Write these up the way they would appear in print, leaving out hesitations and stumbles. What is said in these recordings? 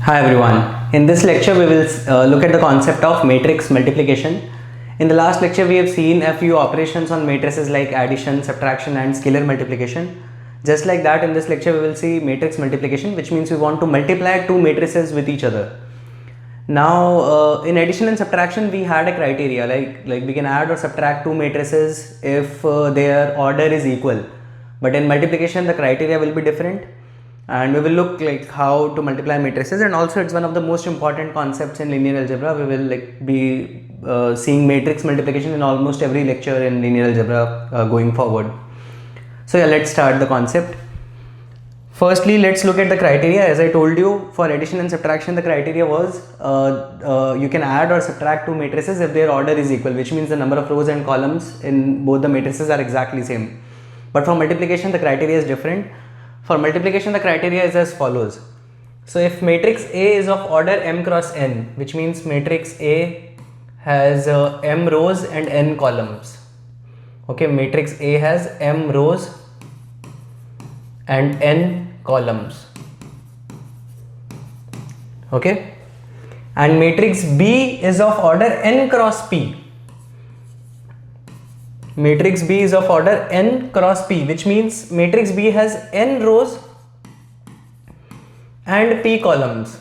Hi everyone. In this lecture we will look at the concept of matrix multiplication. In the last lecture we have seen a few operations on matrices like addition, subtraction and scalar multiplication. Just like that, in this lecture we will see matrix multiplication, which means we want to multiply two matrices with each other. Now in addition and subtraction we had a criteria like we can add or subtract two matrices if their order is equal, but in multiplication the criteria will be different, and we will look like how to multiply matrices. And also it's one of the most important concepts in linear algebra. We will be seeing matrix multiplication in almost every lecture in linear algebra going forward. So yeah, let's start the concept. Firstly, let's look at the criteria. As I told you, for addition and subtraction the criteria was you can add or subtract two matrices if their order is equal, which means the number of rows and columns in both the matrices are exactly same. But for multiplication the criteria is different. For multiplication the criteria is as follows. So if matrix A is of order m cross n, which means matrix A has m rows and n columns. Okay, matrix A has m rows and n columns. Okay, and matrix B is of order n cross p. Matrix B is of order n cross p, which means matrix B has n rows and p columns.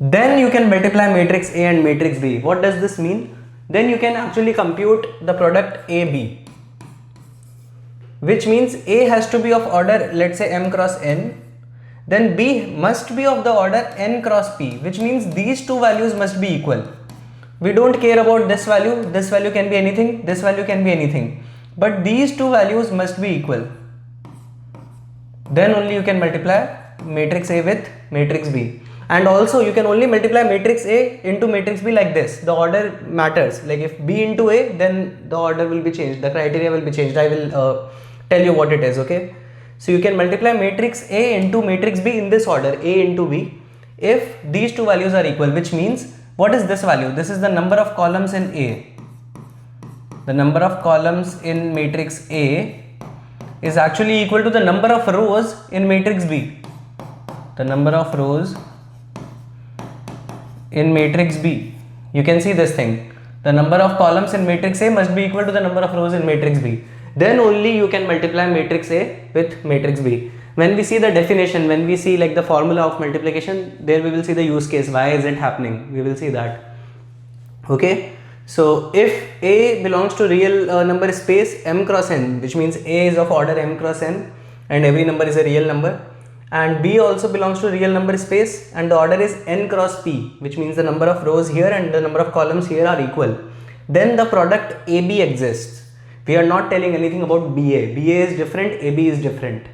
Then you can multiply matrix A and matrix B. What does this mean? Then you can actually compute the product AB, which means A has to be of order, let's say m cross n, then B must be of the order n cross p, which means these two values must be equal. We don't care about this value can be anything, this value can be anything, but these two values must be equal. Then only you can multiply matrix A with matrix B. And also you can only multiply matrix A into matrix B like this. The order matters. Like if B into A, then the order will be changed, the criteria will be changed. I will tell you what it is. Okay, so you can multiply matrix A into matrix B in this order, A into B, if these two values are equal, which means what is this value? This is the number of columns in A. The number of columns in matrix A is actually equal to the number of rows in matrix B. The number of rows in matrix B. You can see this thing. The number of columns in matrix A must be equal to the number of rows in matrix B. Then only you can multiply matrix A with matrix B. When we see the definition, when we see like the formula of multiplication, there we will see the use case. Why is it happening? We will see that. Okay. So if A belongs to real number space m cross n, which means A is of order m cross n and every number is a real number, and B also belongs to real number space and the order is n cross p, which means the number of rows here and the number of columns here are equal, then the product AB exists. We are not telling anything about BA. BA is different, AB is different.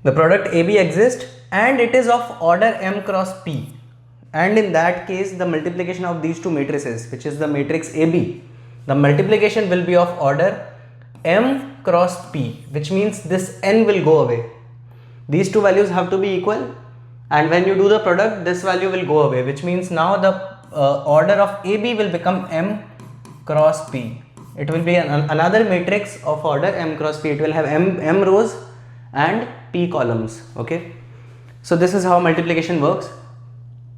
The product AB exists and it is of order m cross p, and in that case the multiplication of these two matrices, which is the matrix AB, the multiplication will be of order m cross p, which means this n will go away. These two values have to be equal, and when you do the product this value will go away, which means now the order of AB will become m cross p. It will be another matrix of order m cross p. It will have m rows and p columns. Okay, so this is how multiplication works,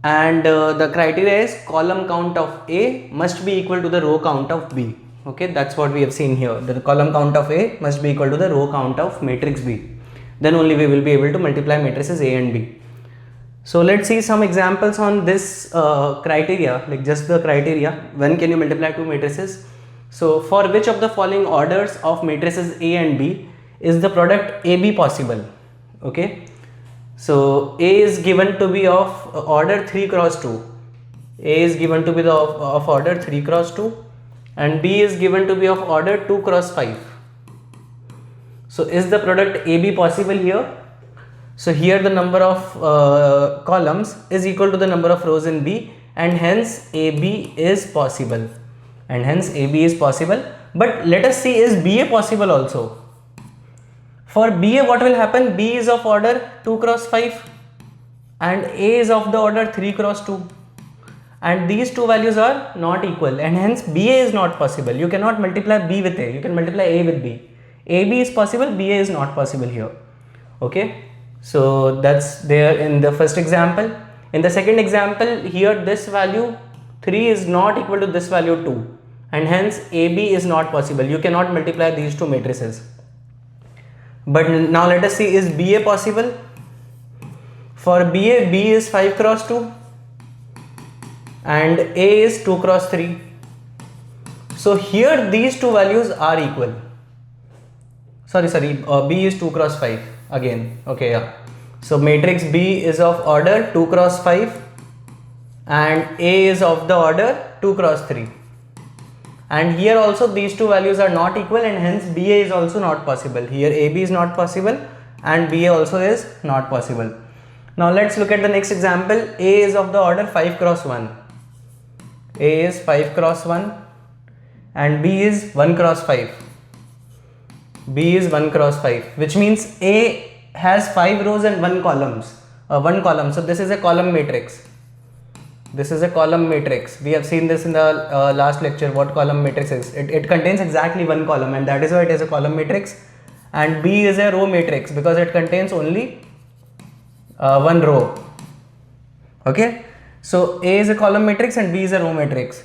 and the criteria is column count of A must be equal to the row count of B. Okay, that's what we have seen here. The column count of A must be equal to the row count of matrix B. Then only we will be able to multiply matrices A and B. So let's see some examples on this criteria, like just the criteria. When can you multiply two matrices? So for which of the following orders of matrices A and B is the product AB possible? Okay, so A is given to be of order 3 cross 2. A is given to be of order 3 cross 2 and B is given to be of order 2 cross 5. So is the product AB possible here? So here the number of columns is equal to the number of rows in B, and hence AB is possible. But let us see, is BA possible also? For BA what will happen? B is of order 2 cross 5 and A is of the order 3 cross 2, and these two values are not equal, and hence BA is not possible. You cannot multiply B with A, you can multiply A with B. AB is possible, BA is not possible here. Okay, So that's there in the first example. In the second example, here this value 3 is not equal to this value 2, and hence AB is not possible. You cannot multiply these two matrices. But now let us see, is BA possible? For BA, B is 5 cross 2 and A is 2 cross 3. So here these two values are equal. B is 2 cross 5 again. Okay, yeah. So matrix B is of order 2 cross 5 and A is of the order 2 cross 3. And here also these two values are not equal, and hence BA is also not possible. Here AB is not possible and BA also is not possible. Now let's look at the next example. A is of the order 5 cross 1. A is 5 cross 1 and B is 1 cross 5. B is 1 cross 5, which means A has 5 rows and 1 column. So this is a column matrix. This is a column matrix. We have seen this in the last lecture, what column matrix is. It contains exactly one column, and that is why it is a column matrix. And B is a row matrix because it contains only one row. Okay, so A is a column matrix and B is a row matrix,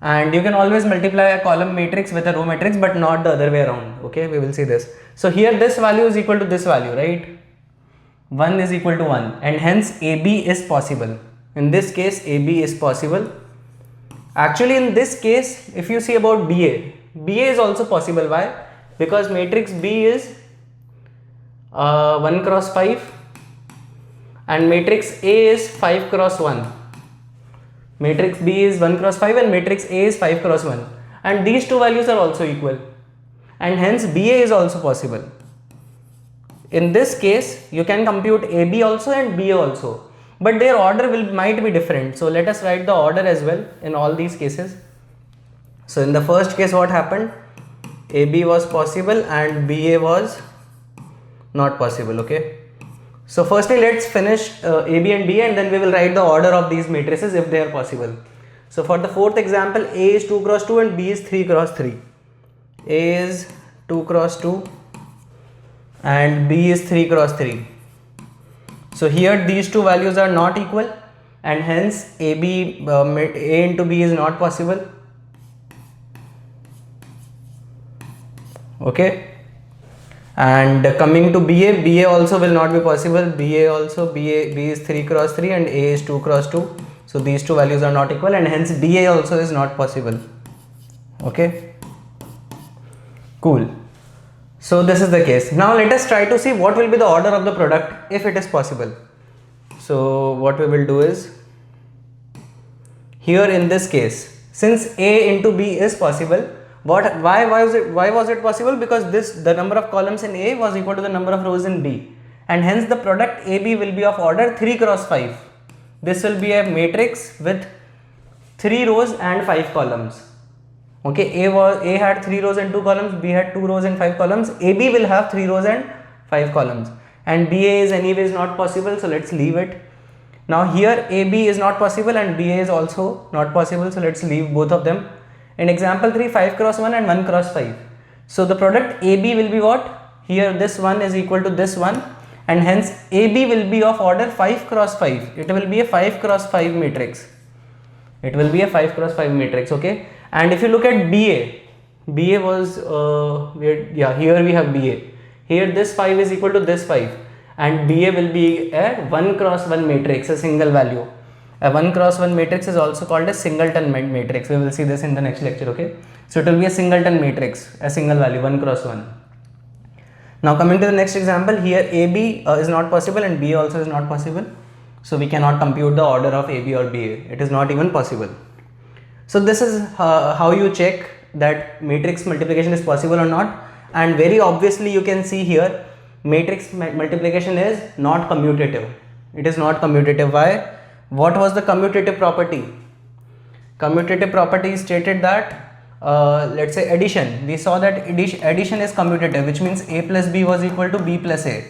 and you can always multiply a column matrix with a row matrix, but not the other way around. Okay, we will see this. So here this value is equal to this value, right? 1 is equal to 1, and hence AB is possible. In this case, AB is possible. Actually, in this case, if you see about BA, BA is also possible. Why? Because matrix B is 1 cross 5 and matrix A is 5 cross 1. Matrix B is 1 cross 5 and matrix A is 5 cross 1. And these two values are also equal. And hence BA is also possible. In this case, you can compute AB also and BA also. But their order might be different. So let us write the order as well in all these cases. So in the first case, what happened? AB was possible and BA was not possible. Okay. So firstly, let's finish AB and BA, and then we will write the order of these matrices if they are possible. So for the fourth example, A is 2 cross 2 and B is 3 cross 3. A is 2 cross 2 and B is 3 cross 3. So here these two values are not equal, and hence A into B is not possible. Okay, and coming to BA, BA also will not be possible. B is 3 cross 3 and A is 2 cross 2. So these two values are not equal, and hence BA also is not possible. Okay, cool. So this is the case. Now let us try to see what will be the order of the product if it is possible. So what we will do is, here in this case, since A into B is possible, why was it possible? Because the number of columns in A was equal to the number of rows in B, and hence the product AB will be of order 3 cross 5. This will be a matrix with 3 rows and 5 columns. Okay, A had 3 rows and 2 columns, B had 2 rows and 5 columns, AB will have 3 rows and 5 columns, and BA is anyways not possible, so let's leave it. Now here AB is not possible and BA is also not possible, so let's leave both of them. In example 3, 5 cross 1 and 1 cross 5. So the product AB will be what? Here this one is equal to this one, and hence AB will be of order 5 cross 5. It will be a 5 cross 5 matrix. It will be a 5 cross 5 matrix. Okay. And if you look at BA was here we have BA. Here this 5 is equal to this 5, and BA will be a 1 cross 1 matrix, a single value. A 1 cross 1 matrix is also called a singleton matrix. We will see this in the next lecture. Okay, so it will be a singleton matrix, a single value, 1 cross 1. Now coming to the next example, here AB is not possible and BA also is not possible. So we cannot compute the order of AB or BA. It is not even possible. So this is how you check that matrix multiplication is possible or not, and very obviously you can see here matrix multiplication is not commutative. It is not commutative. Why? What was the commutative property? Commutative property stated that let's say addition. We saw that addition is commutative, which means A plus B was equal to B plus A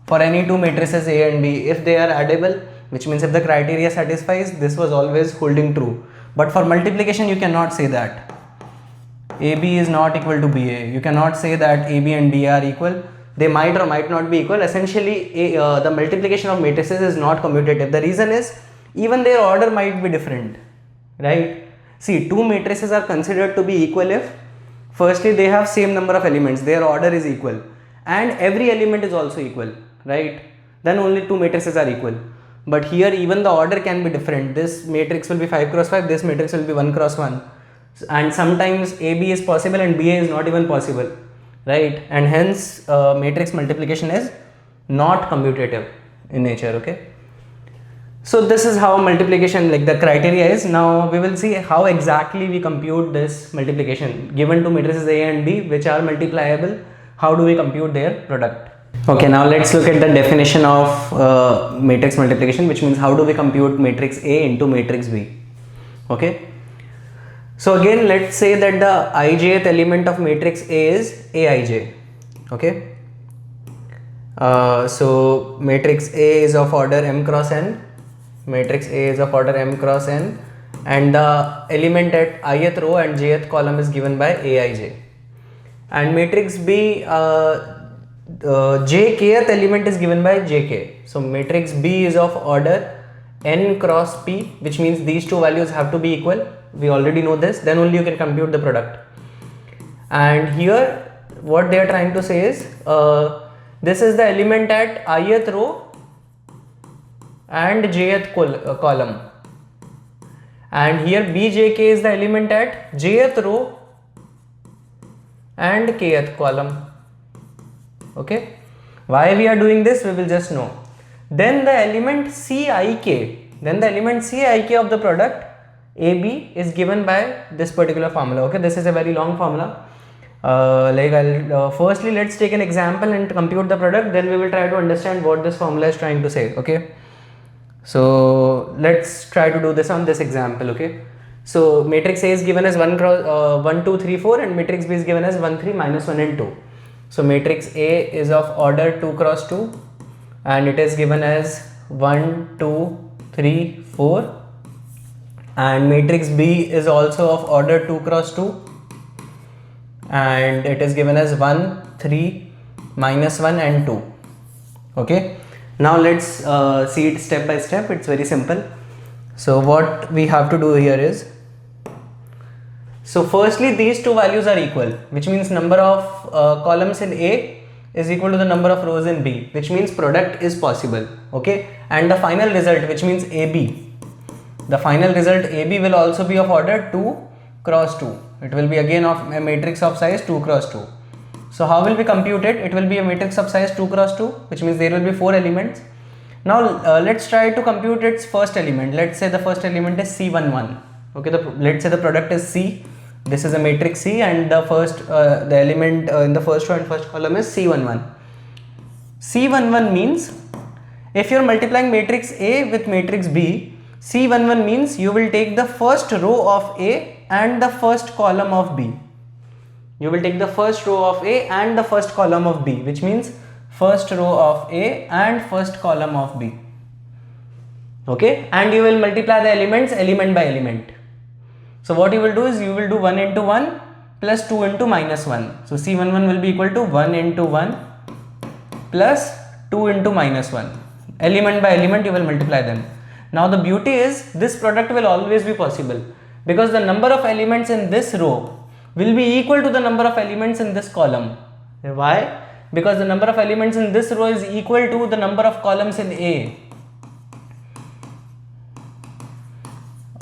for any two matrices A and B. If they are addable, which means if the criteria satisfies, this was always holding true. But for multiplication you cannot say that AB is not equal to BA. You cannot say that AB and BA are equal. they might or might not be equal. Essentially the multiplication of matrices is not commutative. The reason is even their order might be different, right? See, two matrices are considered to be equal if firstly they have same number of elements, their order is equal, and every element is also equal, right? Then only two matrices are equal. But here even the order can be different. This matrix will be 5 cross 5, this matrix will be 1 cross 1, and sometimes AB is possible and BA is not even possible, right? And hence matrix multiplication is not commutative in nature. Okay, so this is how multiplication, like the criteria is. Now we will see how exactly we compute this multiplication. Given two matrices A and B which are multipliable, how do we compute their product? Okay, now let's look at the definition of matrix multiplication, which means how do we compute matrix A into matrix B. Okay, so again let's say that the ijth element of matrix A is Aij. Okay, so matrix A is of order m cross n, matrix A is of order m cross n, and the element at ith row and jth column is given by Aij. And matrix B, jkth element is given by Jk. So matrix B is of order n cross p, which means these two values have to be equal. We already know this, then only you can compute the product. And here what they are trying to say is this is the element at ith row and jth column, and here bjk is the element at jth row and kth column. Okay, why we are doing this we will just know. Then the element Cik, of the product AB is given by this particular formula. Okay, this is a very long formula. Firstly let's take an example and compute the product, then we will try to understand what this formula is trying to say. Okay, so let's try to do this on this example. Okay, so matrix A is given as 1 cross 1 2 3 4 and matrix B is given as 1 3 minus 1 and 2. So matrix A is of order 2 cross 2 and it is given as 1 2 3 4, and matrix B is also of order 2 cross 2 and it is given as 1 3 minus 1 and 2. Okay, now let's see it step by step. It's very simple. So what we have to do here is, so firstly these two values are equal, which means number of columns in A is equal to the number of rows in B, which means product is possible. Okay, and the final result, which means AB, the final result AB will also be of order 2 cross 2. It will be again of a matrix of size 2 cross 2. So how will we compute it? It will be a matrix of size 2 cross 2, which means there will be 4 elements. Now let's try to compute its first element. Let's say the first element is C11. Okay, let's say the product is C. This is a matrix C and the first the element in the first row and first column is C11. C11 means if you are multiplying matrix A with matrix B, C11 means you will take the first row of A and the first column of B. You will take the first row of A and the first column of B, which means first row of A and first column of B. Okay, and you will multiply the elements element by element. So what you will do is you will do 1 into 1 plus 2 into minus 1. So C11 will be equal to 1 into 1 plus 2 into minus 1. Element by element you will multiply them. Now the beauty is this product will always be possible because the number of elements in this row will be equal to the number of elements in this column. Why? Because the number of elements in this row is equal to the number of columns in A.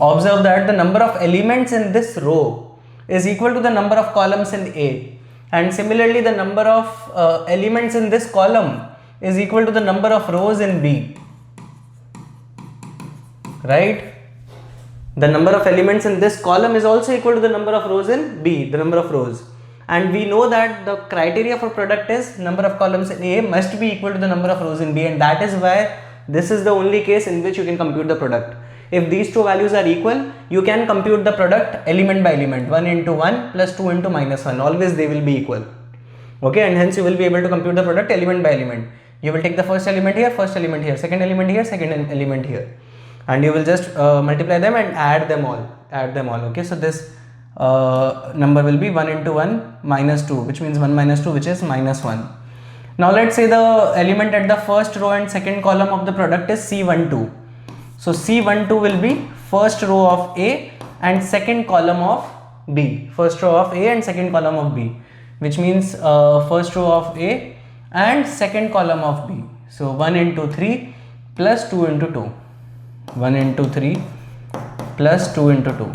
Observe that the number of elements in this row is equal to the number of columns in A, and similarly the number of elements in this column is equal to the number of rows in B, right? The number of elements in this column is also equal to the number of rows in B, the number of rows. And we know that the criteria for product is number of columns in A must be equal to the number of rows in B, and that is why this is the only case in which you can compute the product. If these two values are equal, you can compute the product element by element, 1 into 1 plus 2 into minus 1, always they will be equal. Okay, and hence you will be able to compute the product element by element. You will take the first element here, second element here, second element here, and you will just multiply them and add them all. Okay, so this number will be 1 into 1 minus 2, which means 1 minus 2, which is minus 1. Now let's say the element at the first row and second column of the product is C12. So C12 will be first row of A and second column of B. First row of A and second column of B, which means first row of A and second column of B. So 1 into 3 plus 2 into 2. 1 into 3 plus 2 into 2,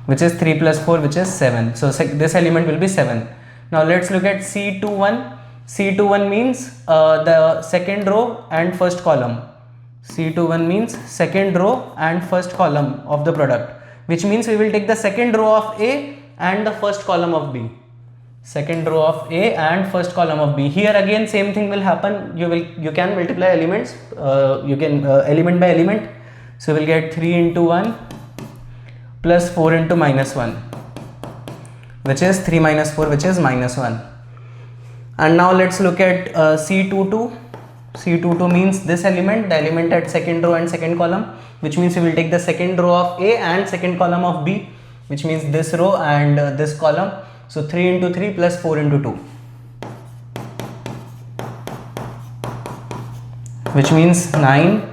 which is 3 plus 4, which is 7. So this element will be 7. Now let's look at C21. C21 means the second row and first column. C21 means second row and first column of the product, which means we will take the second row of A and the first column of B. Second row of A and first column of B. Here again same thing will happen. You can multiply elements. You can element by element. So we will get 3 into 1 plus 4 into minus 1, which is 3 minus 4, which is minus 1. And now let's look at C22. C22 means this element, the element at second row and second column, which means we will take the second row of A and second column of B, which means this row and this column. So 3 into 3 plus 4 into 2, which means 9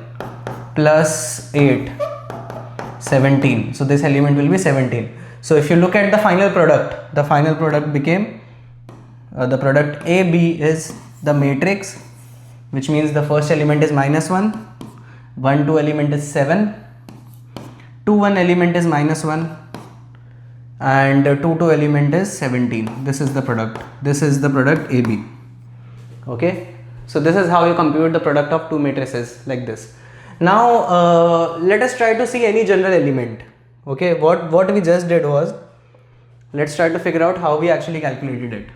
plus 8, 17. So this element will be 17. So if you look at the final product became the product AB is the matrix, which means the first element is minus 1, 1 2 element is 7, 2 1 element is minus 1, and 2 2 element is 17. This is the product. This is the product AB. Okay. So this is how you compute the product of two matrices like this. Now let us try to see any general element. Okay, what we just did was, let's try to figure out how we actually calculated it.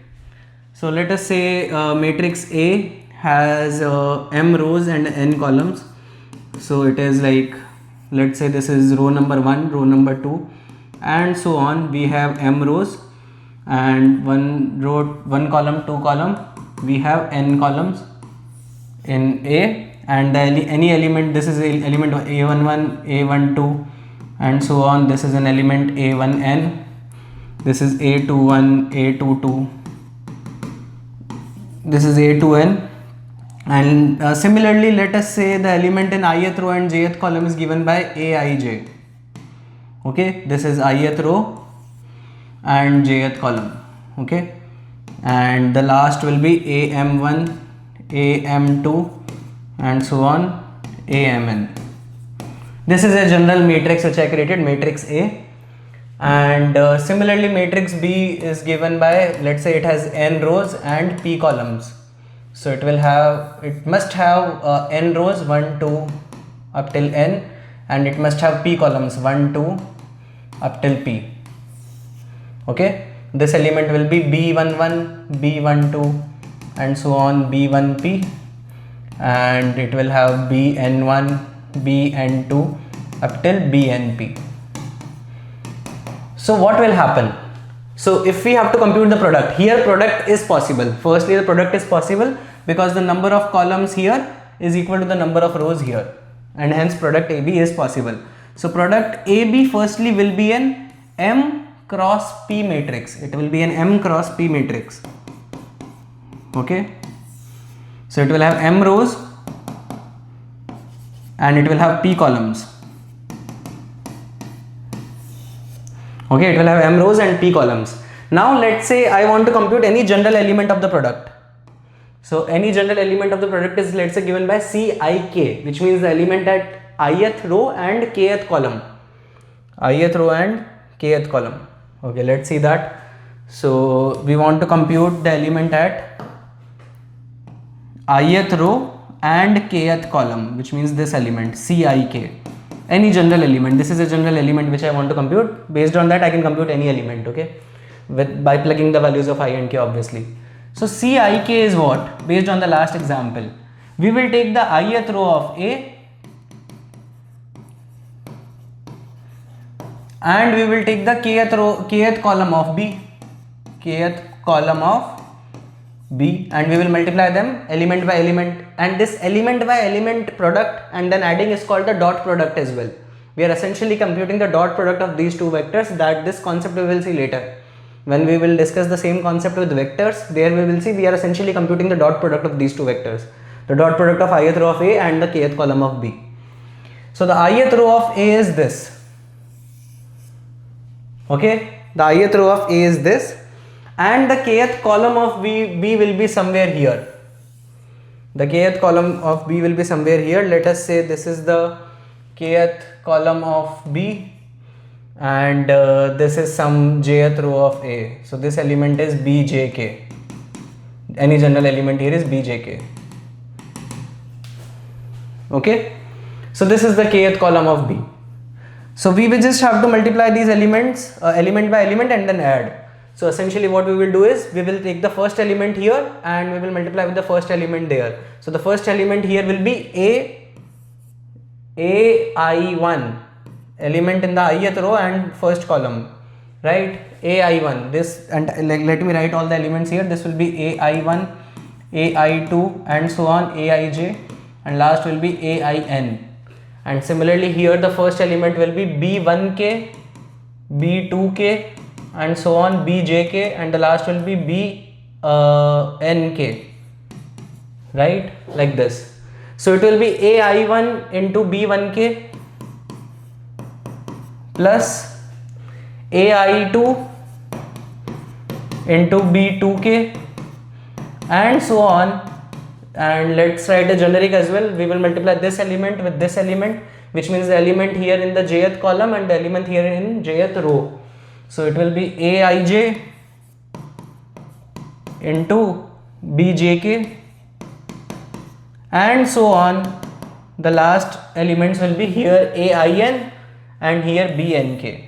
So let us say matrix A has m rows and n columns. So it is like, let's say this is row number 1, row number 2, and so on. We have m rows and one row, one column, two column. We have n columns in A, and any element, this is an element of A11, A12, and so on. This is an element A1n, this is A21, A22, this is A2n, and similarly let us say the element in ith row and jth column is given by Aij. Okay, this is ith row and jth column. Okay, and the last will be am1, am2, and so on, amn. This is a general matrix which I created, matrix A. And similarly matrix B is given by, let's say it has n rows and p columns. So it must have n rows 1 2 up till n, and it must have p columns 1 2 up till p. Okay, this element will be b11, b12, and so on, b1p, and it will have bn1, bn2 up till bnp. So what will happen? So if we have to compute the product, here product is possible. Firstly, the product is possible because the number of columns here is equal to the number of rows here, and hence product AB is possible. So product AB firstly will be an M cross P matrix. It will be an M cross P matrix. Okay. So it will have M rows and it will have P columns. Okay, it will have m rows and p columns. Now let's say I want to compute any general element of the product. So any general element of the product is, let's say, given by Cik, which means the element at ith row and kth column. Ith row and kth column. Okay, let's see that. So we want to compute the element at ith row and kth column, which means this element Cik. Any general element. This is a general element which I want to compute. Based on that I can compute any element, okay, by plugging the values of I and k, obviously. So Cik is what? Based on the last example, we will take the ith row of A and we will take the kth column of B, and we will multiply them element by element, and this element by element product and then adding is called the dot product as well. We are essentially computing the dot product of these two vectors. That this concept we will see later. When we will discuss the same concept with vectors, there we will see we are essentially computing the dot product of these two vectors, the dot product of ith row of A and the kth column of B. So the ith row of A is this. Okay, the ith row of A is this, and the kth column of B will be somewhere here. The kth column of B will be somewhere here. Let us say this is the kth column of B, and this is some jth row of A. So this element is BJK. Any general element here is BJK. Okay, so this is the kth column of B. So we will just have to multiply these elements element by element and then add. So essentially what we will do is we will take the first element here and we will multiply with the first element there. So the first element here will be AI1, element in the ith row and first column, right? AI1, this, and let me write all the elements here. This will be AI1, AI2 and so on, Aij, and last will be AIN. And similarly here the first element will be B1k, B2k and so on, BJK, and the last will be BNK, right, like this. So it will be AI1 into B1k plus AI2 into B2k and so on. And let's write a generic as well. We will multiply this element with this element, which means the element here in the jth column and the element here in jth row. So it will be Aij into BJK and so on. The last elements will be here AIN and here BNK.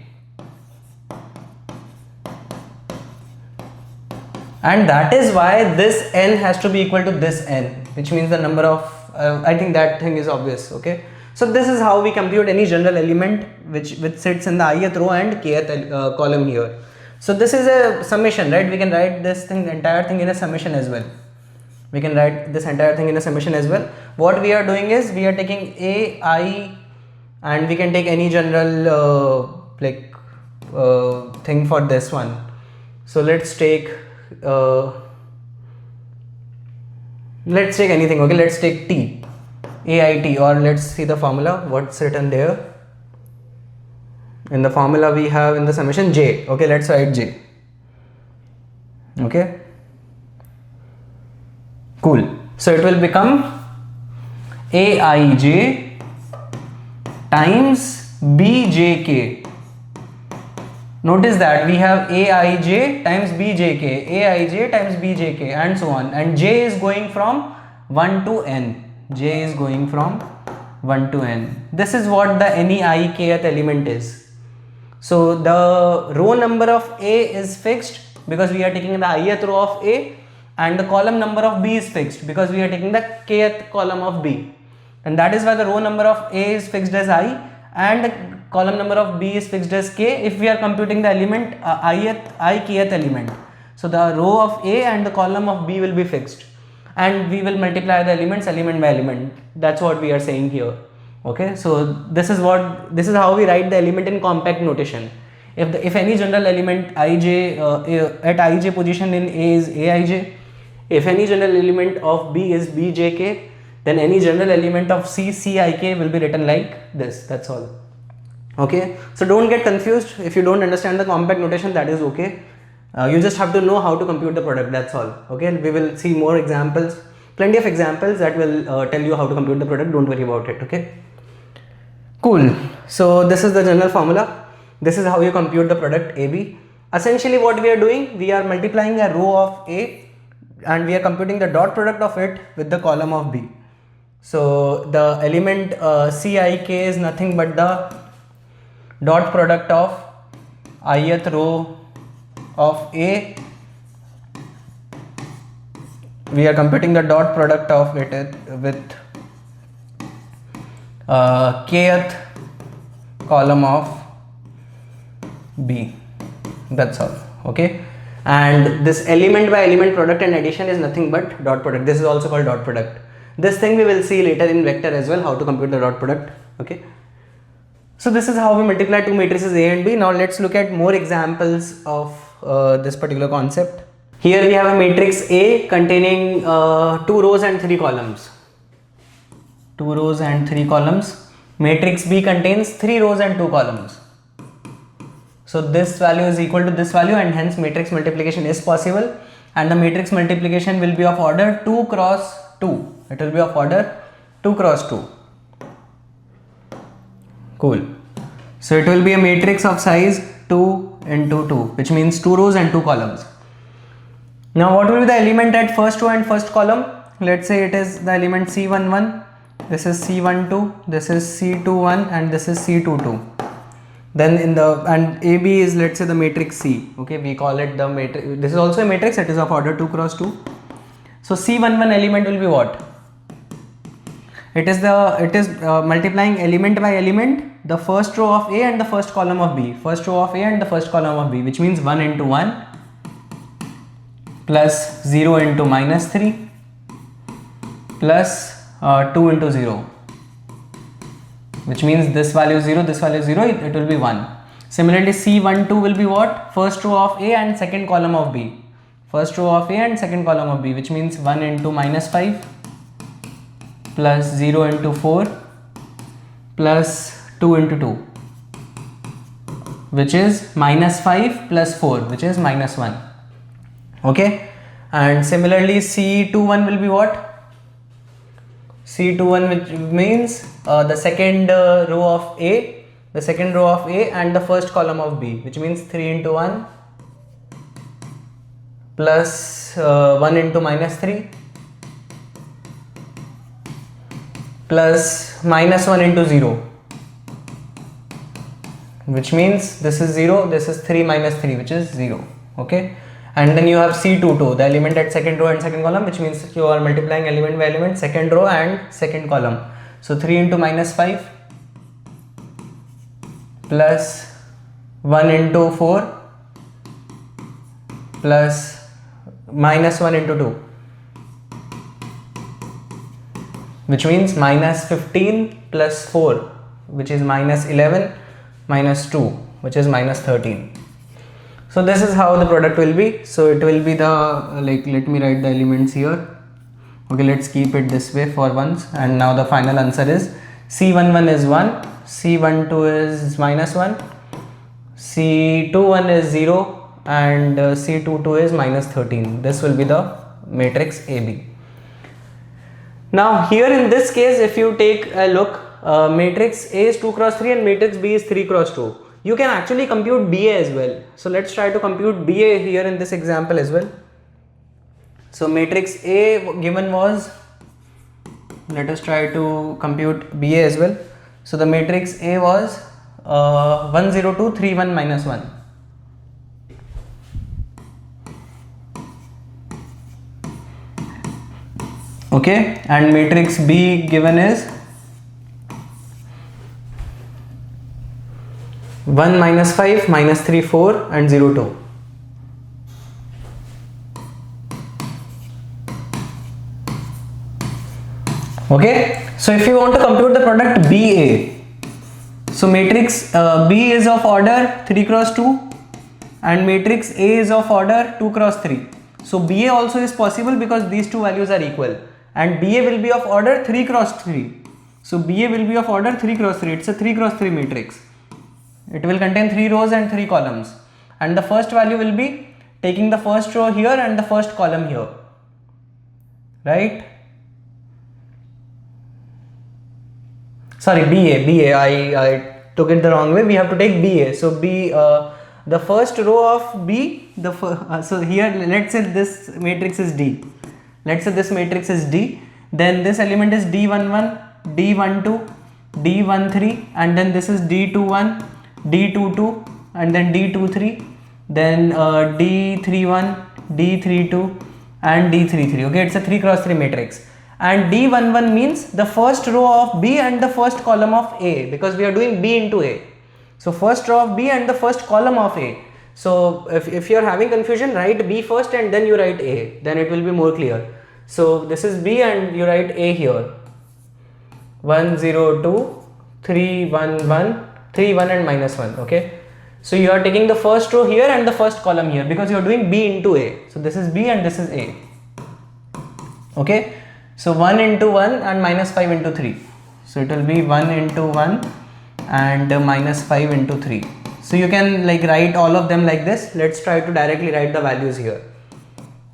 And that is why this n has to be equal to this n, which means the number of I think that thing is obvious. Okay, so this is how we compute any general element which sits in the ith row and kth column here. So this is a summation, right? We can write this thing, entire thing in a summation as well. We can write this entire thing in a summation as well. What we are doing is we are taking A, I, and we can take any general thing for this one. So let's take anything. Okay, let's take T, AIT, or let's see the formula, what's written there. In the formula we have in the summation J. Okay, let's write J. Okay, cool. So it will become Aij times BJK. Notice that we have Aij times BJK, Aij times BJK and so on, and J is going from 1 to n. J is going from 1 to n. This is what the any I kth element is. So the row number of A is fixed because we are taking the ith row of A, and the column number of B is fixed because we are taking the kth column of B, and that is why the row number of A is fixed as I and the column number of B is fixed as K if we are computing the element I kth element. So the row of A and the column of B will be fixed, and we will multiply the elements element by element. That's what we are saying here. Okay, so this is how we write the element in compact notation. If any general element Ij at Ij position in A is Aij, if any general element of B is Bjk, then any general element of Cik will be written like this. That's all. Okay, so don't get confused. If you don't understand the compact notation, that is okay. You just have to know how to compute the product. That's all. Okay, we will see more examples, plenty of examples that will tell you how to compute the product. Don't worry about it. Okay, cool. So this is the general formula. This is how you compute the product AB. Essentially what we are doing, we are multiplying a row of A and we are computing the dot product of it with the column of B. So the element Cik is nothing but the dot product of ith row of A. We are computing the dot product of it with kth column of B. That's all. Okay, and this element by element product and addition is nothing but dot product. This is also called dot product. This thing we will see later in vector as well, how to compute the dot product. Okay, so this is how we multiply two matrices A and B. Now let's look at more examples of this particular concept. Here we have a matrix A containing 2 rows and 3 columns. 2 rows and 3 columns. Matrix B contains 3 rows and 2 columns. So this value is equal to this value, and hence matrix multiplication is possible, and the matrix multiplication will be of order 2 cross 2. It will be of order 2 cross 2. Cool. So it will be a matrix of size 2 into 2, which means 2 rows and 2 columns. Now what will be the element at first row and first column? Let's say it is the element C11, this is C12, this is C21, and this is C22. Then in the, and AB is, let's say, the matrix C. Okay, we call it the matrix. This is also a matrix, it is of order 2 cross 2. So C11 element will be what? It is multiplying element by element the first row of A and the first column of B. First row of A and the first column of B, which means 1 into 1 plus 0 into minus 3 plus 2 into 0, which means this value is 0, this value is 0, it will be 1. Similarly, C12 will be what? First row of A and second column of B. First row of A and second column of B, which means 1 into minus 5 plus 0 into 4 plus 2 into 2, which is minus 5 plus 4, which is minus 1. Okay, and similarly C21 will be what? C21, which means the second row of A, the second row of A and the first column of B, which means 3 into 1 plus 1 into minus 3 plus minus 1 into 0, which means this is 0, this is 3 minus 3, which is 0. Okay, and then you have C22, the element at second row and second column, which means you are multiplying element by element, second row and second column. So 3 into minus 5 plus 1 into 4 plus minus 1 into 2, which means minus 15 plus 4, which is minus 11, minus 2, which is minus 13. So this is how the product will be. So it will be the, like, let me write the elements here. Okay, let's keep it this way for once. And now the final answer is C11 is 1, C12 is minus 1, C21 is 0, and C22 is minus 13. This will be the matrix AB. Now here in this case, if you take a look, matrix A is 2 cross 3 and matrix B is 3 cross 2. You can actually compute BA as well. So let's try to compute BA here in this example as well. So matrix A given was, let us try to compute BA as well. So the matrix A was 1 0 2 3 1 minus 1. Okay, and matrix B given is 1 minus 5 minus 3 4 and 0 2. Okay, so if you want to compute the product BA, so matrix B is of order 3 cross 2 and matrix A is of order 2 cross 3. So BA also is possible because these two values are equal, and BA will be of order 3 cross 3. So BA will be of order 3 cross 3. It's a 3 cross 3 matrix. It will contain 3 rows and 3 columns, and the first value will be taking the first row here and the first column here, right? Sorry, BA, I took it the wrong way. We have to take BA. So the first row of B, so here let's say this matrix is D. Let's say this matrix is D. Then this element is D11, D12, D13, and then this is D21, D22, and then D23, then D31, D32, and D33. Okay, it's a 3 cross 3 matrix. And D11 means the first row of B and the first column of A, because we are doing B into A. So first row of B and the first column of A. So if you are having confusion, write B first and then you write A, then it will be more clear. So this is B and you write A here. 1 0 2 3 1 1 3 1 and minus 1. Okay, So you are taking the first row here and the first column here because you are doing B into A. So this is B and this is A. Okay. So 1 into 1 and minus 5 into 3. So it will be 1 into 1 and minus 5 into 3. So you can like write all of them like this. Let's try to directly write the values here.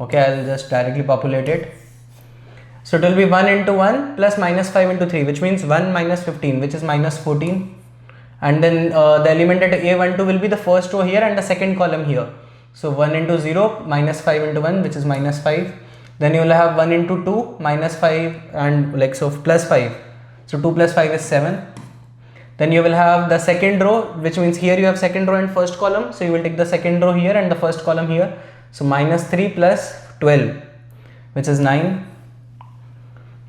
Okay, I'll just directly populate it. So it will be 1 into 1 plus minus 5 into 3, which means 1 minus 15, which is minus 14. And then the element at A12 will be the first row here and the second column here. So 1 into 0 minus 5 into 1, which is minus 5. Then you will have 1 into 2 minus 5 and like so plus 5. So 2 plus 5 is 7. Then you will have the second row, which means here you have second row and first column. So you will take the second row here and the first column here. So minus 3 plus 12, which is 9.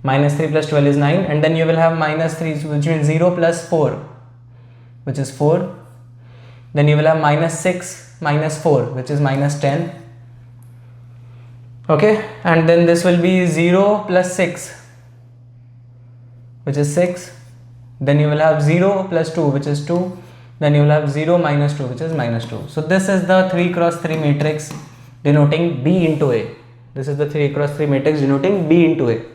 Minus 3 plus 12 is 9. And then you will have minus 3, which means 0 plus 4, which is 4. Then you will have minus 6 minus 4, which is minus 10. Okay, and then this will be 0 plus 6, which is 6. Then you will have 0 plus 2, which is 2. Then you will have 0 minus 2, which is minus 2. So this is the 3 cross 3 matrix denoting B into A. This is the 3 cross 3 matrix denoting B into A.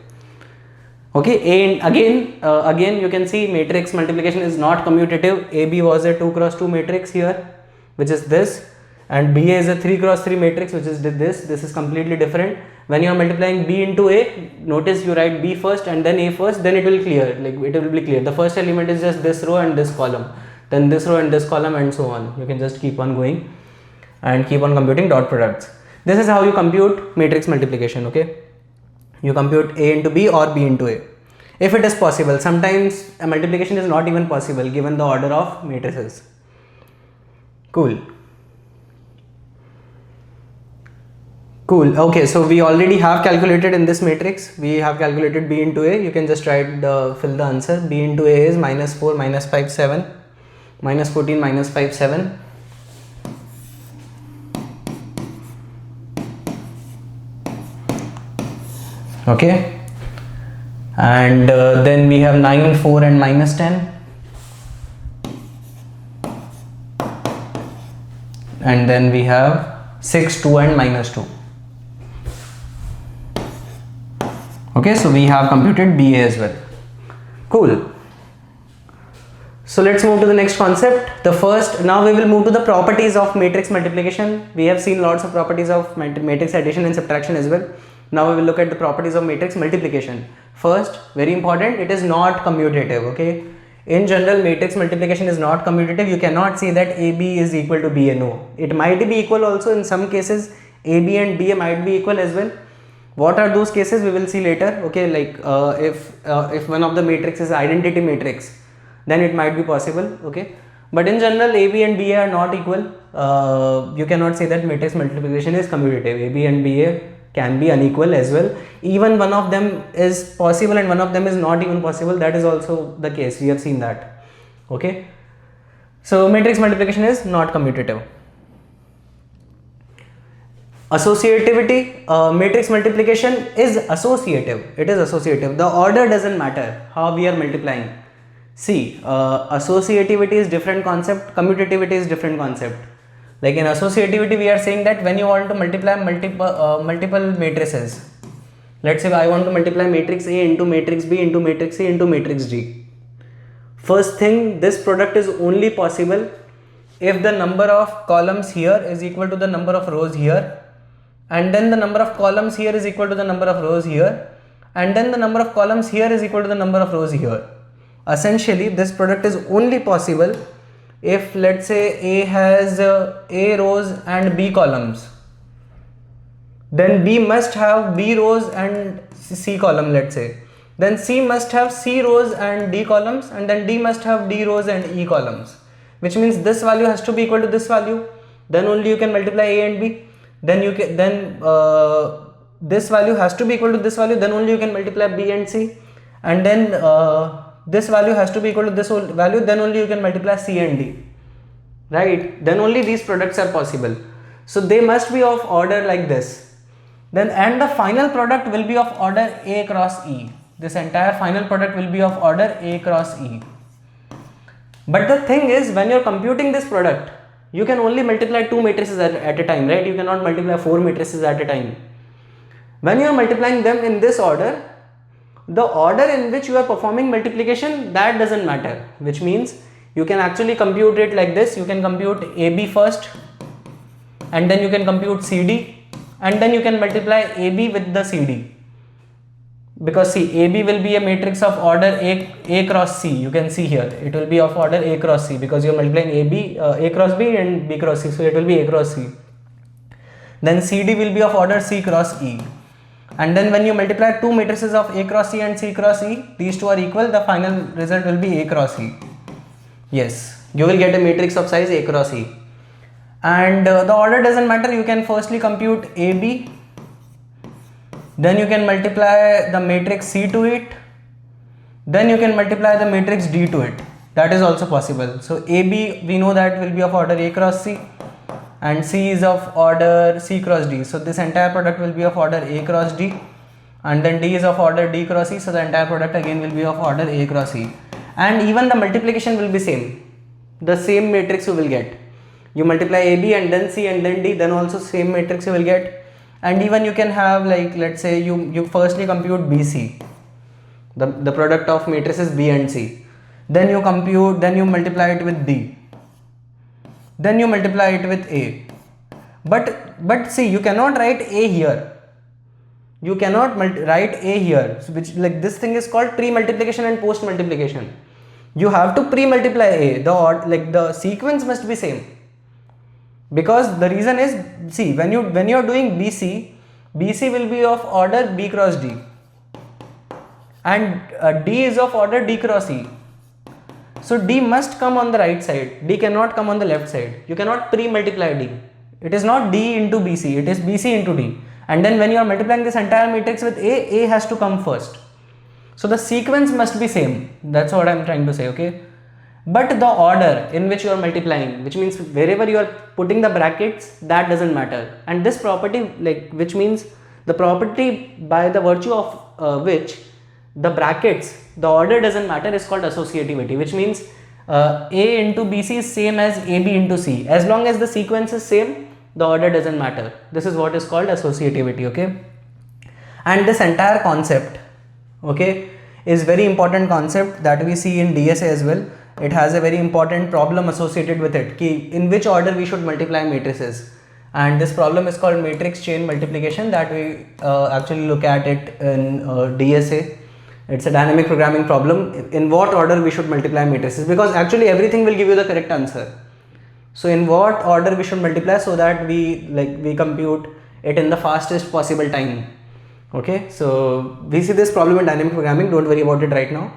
Okay, and again you can see matrix multiplication is not commutative. AB was a 2 cross 2 matrix here, which is this, and BA is a 3 cross 3 matrix, which is this. This is completely different. When you are multiplying B into A, notice you write B first and then A first, then it will clear, like it will be clear. The first element is just this row and this column, then this row and this column, and so on. You can just keep on going and keep on computing dot products. This is how you compute matrix multiplication. Okay, you compute A into B or B into A if it is possible. Sometimes a multiplication is not even possible given the order of matrices. Cool. Okay, so we already have calculated in this matrix, we have calculated B into A. You can just write fill the answer. B into A is minus 4 minus 5 7, minus 14 minus 5 7. Okay, and then we have 9 4 and minus 10, and then we have 6 2 and minus 2. Okay, so we have computed BA as well. Cool. So let's move to the next concept. Now we will move to the properties of matrix multiplication. We have seen lots of properties of matrix addition and subtraction as well. Now we will look at the properties of matrix multiplication. First, very important, it is not commutative. Okay, in general matrix multiplication is not commutative. You cannot say that AB is equal to BA. No, it might be equal also. In some cases AB and BA might be equal as well. What are those cases? We will see later. Okay, like if one of the matrix is identity matrix, then it might be possible. Okay, but in general AB and BA are not equal. You cannot say that matrix multiplication is commutative. AB and BA can be unequal as well. Even one of them is possible and one of them is not even possible. That is also the case. We have seen that. Okay, so matrix multiplication is not commutative. Associativity, matrix multiplication is associative. It is associative. The order doesn't matter how we are multiplying. See, associativity is different concept, commutativity is different concept. Like in associativity, we are saying that when you want to multiply multiple matrices, let's say I want to multiply matrix A into matrix B into matrix C into matrix G. First thing, this product is only possible if the number of columns here is equal to the number of rows here, and then the number of columns here is equal to the number of rows here, and then the number of columns here is equal to the number of rows here. Essentially, this product is only possible if, let's say, A has A rows and B columns, then B must have B rows and C column, let's say. Then C must have C rows and D columns, and then D must have D rows and E columns, which means this value has to be equal to this value. Then only you can multiply A and B. Then you can this value has to be equal to this value. Then only you can multiply B and C. And then this value has to be equal to this value. Then only you can multiply C and D. Right? Then only these products are possible. So they must be of order like this. Then and the final product will be of order A cross E. This entire final product will be of order A cross E. But the thing is, when you're computing this product, you can only multiply 2 matrices at a time, right? You cannot multiply 4 matrices at a time. When you are multiplying them in this order, the order in which you are performing multiplication, that doesn't matter, which means you can actually compute it like this. You can compute AB first, and then you can compute CD, and then you can multiply AB with the CD. Because see, AB will be a matrix of order A cross C. You can see here, it will be of order A cross C, because you are multiplying AB, A cross B and B cross C, so it will be A cross C. Then CD will be of order C cross E. And then when you multiply two matrices of A cross C and C cross E, these two are equal, the final result will be A cross E. Yes, you will get a matrix of size A cross E. And the order doesn't matter. You can firstly compute AB, then you can multiply the matrix C to it, then you can multiply the matrix D to it. That is also possible. So AB, we know that will be of order A cross C, and C is of order C cross D. So this entire product will be of order A cross D, and then D is of order D cross E. So the entire product again will be of order A cross E. And even the multiplication will be same. The same matrix you will get. You multiply AB and then C and then D, then also same matrix you will get. And even you can have, like, let's say you firstly compute BC, the product of matrices B and C. Then you compute, then you multiply it with D. Then you multiply it with A. But see, you cannot write A here. You cannot write A here, which, like, this thing is called pre-multiplication and post-multiplication. You have to pre-multiply A. The sequence must be same. Because the reason is, see, when you are doing BC will be of order B cross D, and D is of order D cross E. So D must come on the right side. D cannot come on the left side. You cannot pre-multiply D. It is not D into BC. It is BC into D. And then when you are multiplying this entire matrix with A has to come first. So the sequence must be same. That's what I am trying to say. Okay. But the order in which you are multiplying, which means wherever you are putting the brackets, that doesn't matter. And this property, like, which means the property by the virtue of which the brackets, the order doesn't matter, is called associativity, which means A into BC is same as AB into C. As long as the sequence is same, the order doesn't matter. This is what is called associativity. Okay. And this entire concept, okay, is very important concept that we see in DSA as well. It has a very important problem associated with it, in which order we should multiply matrices. And this problem is called matrix chain multiplication, that we actually look at it in DSA. It's a dynamic programming problem, in what order we should multiply matrices, because actually everything will give you the correct answer. So in what order we should multiply, so that we compute it in the fastest possible time. Okay, so we see this problem in dynamic programming. Don't worry about it right now.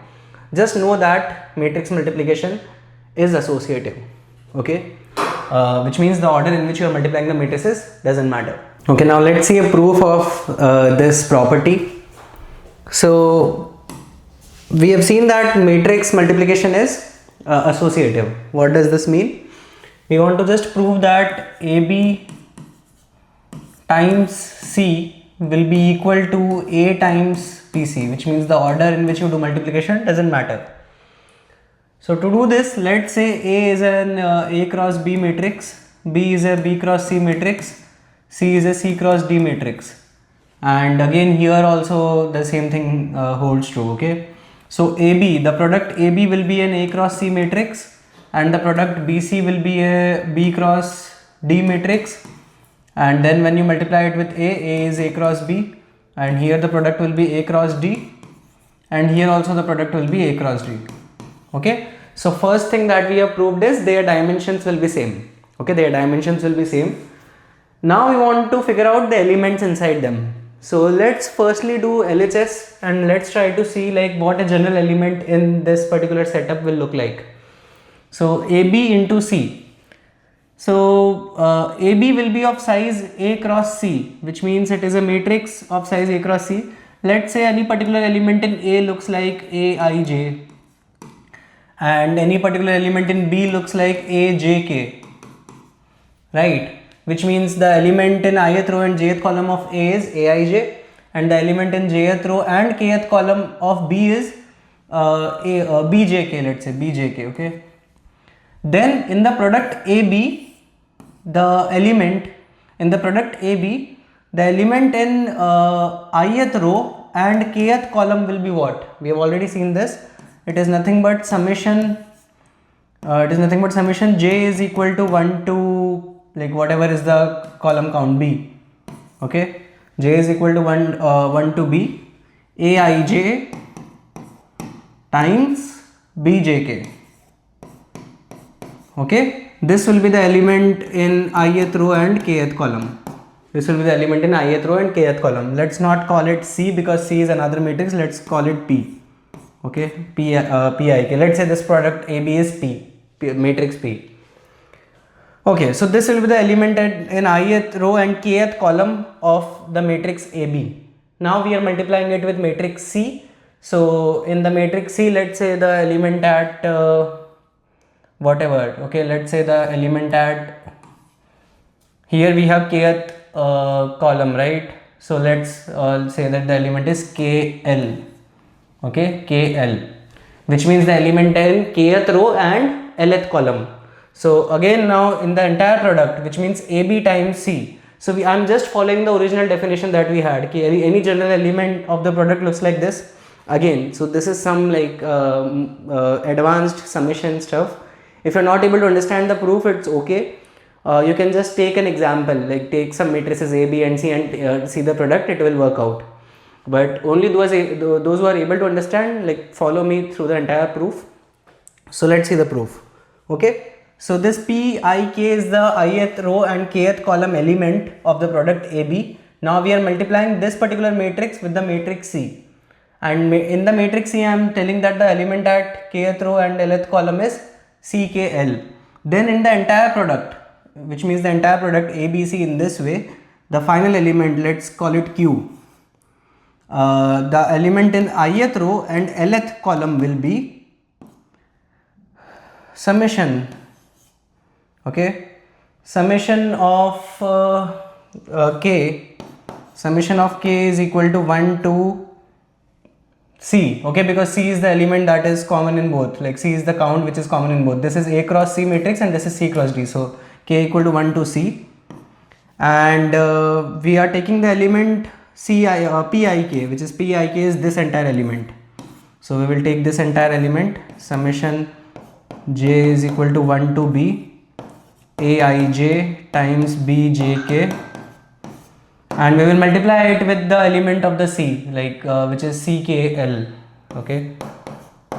Just know that matrix multiplication is associative. Okay, which means the order in which you are multiplying the matrices doesn't matter. Okay, now let's see a proof of this property. So we have seen that matrix multiplication is associative. What does this mean? We want to just prove that AB times C will be equal to A times PC, which means the order in which you do multiplication doesn't matter. So to do this, let's say A is an A cross B matrix, B is a B cross C matrix, C is a C cross D matrix, and again here also the same thing holds true. Okay, so AB, the product AB will be an A cross C matrix, and the product BC will be a B cross D matrix, and then when you multiply it with A is A cross B, and here the product will be A cross D, and here also the product will be A cross D. Okay, so first thing that we have proved is their dimensions will be same. Okay, their dimensions will be same. Now we want to figure out the elements inside them. So let's firstly do LHS, and let's try to see like what a general element in this particular setup will look like. So AB into C. So AB will be of size A cross C, which means it is a matrix of size A cross C. Let's say any particular element in A looks like Aij, and any particular element in B looks like Ajk, right? Which means the element in ith row and jth column of A is Aij, and the element in jth row and kth column of B is Bjk, let's say Bjk. Okay, then in the product AB, the element in the product AB, the element in ith row and kth column will be what? We have already seen this. It is nothing but summation. J is equal to 1 to like whatever is the column count B. Okay, J is equal to 1 to B, Aij times Bjk. Okay, this will be the element in ith row and kth column. This will be the element in ith row and kth column. Let's not call it C because C is another matrix. Let's call it P. Okay, Pik. Let's say this product AB is P, matrix P. Okay, so this will be the element in ith row and kth column of the matrix AB. Now we are multiplying it with matrix C. So in the matrix C, let's say the element at whatever. Okay, let's say the element at here we have kth column, right? So let's say that the element is KL. Okay, KL, which means the element in kth row and lth column. So again, now in the entire product, which means AB times C. So I'm just following the original definition that we had. Any general element of the product looks like this. Again, so this is some like advanced summation stuff. If you're not able to understand the proof, it's okay. You can just take an example, like take some matrices A, B and C and see the product, it will work out. But only those who are able to understand, like follow me through the entire proof. So let's see the proof. Okay, so this Pik is the ith row and kth column element of the product AB. Now we are multiplying this particular matrix with the matrix C, and in the matrix C I am telling that the element at kth row and lth column is CKL. Then in the entire product, which means the entire product ABC in this way, the final element, let's call it Q. The element in ith row and lth column will be summation. Okay, summation of K is equal to 1 to C. Okay, because C is the element that is common in both, like C is the count which is common in both. This is A cross C matrix and this is C cross D. So K equal to 1 to C, and we are taking the element Pik, which is Pik is this entire element. So we will take this entire element, summation J is equal to 1 to B Aij times Bjk, and we will multiply it with the element of the C, like which is CKL. Okay,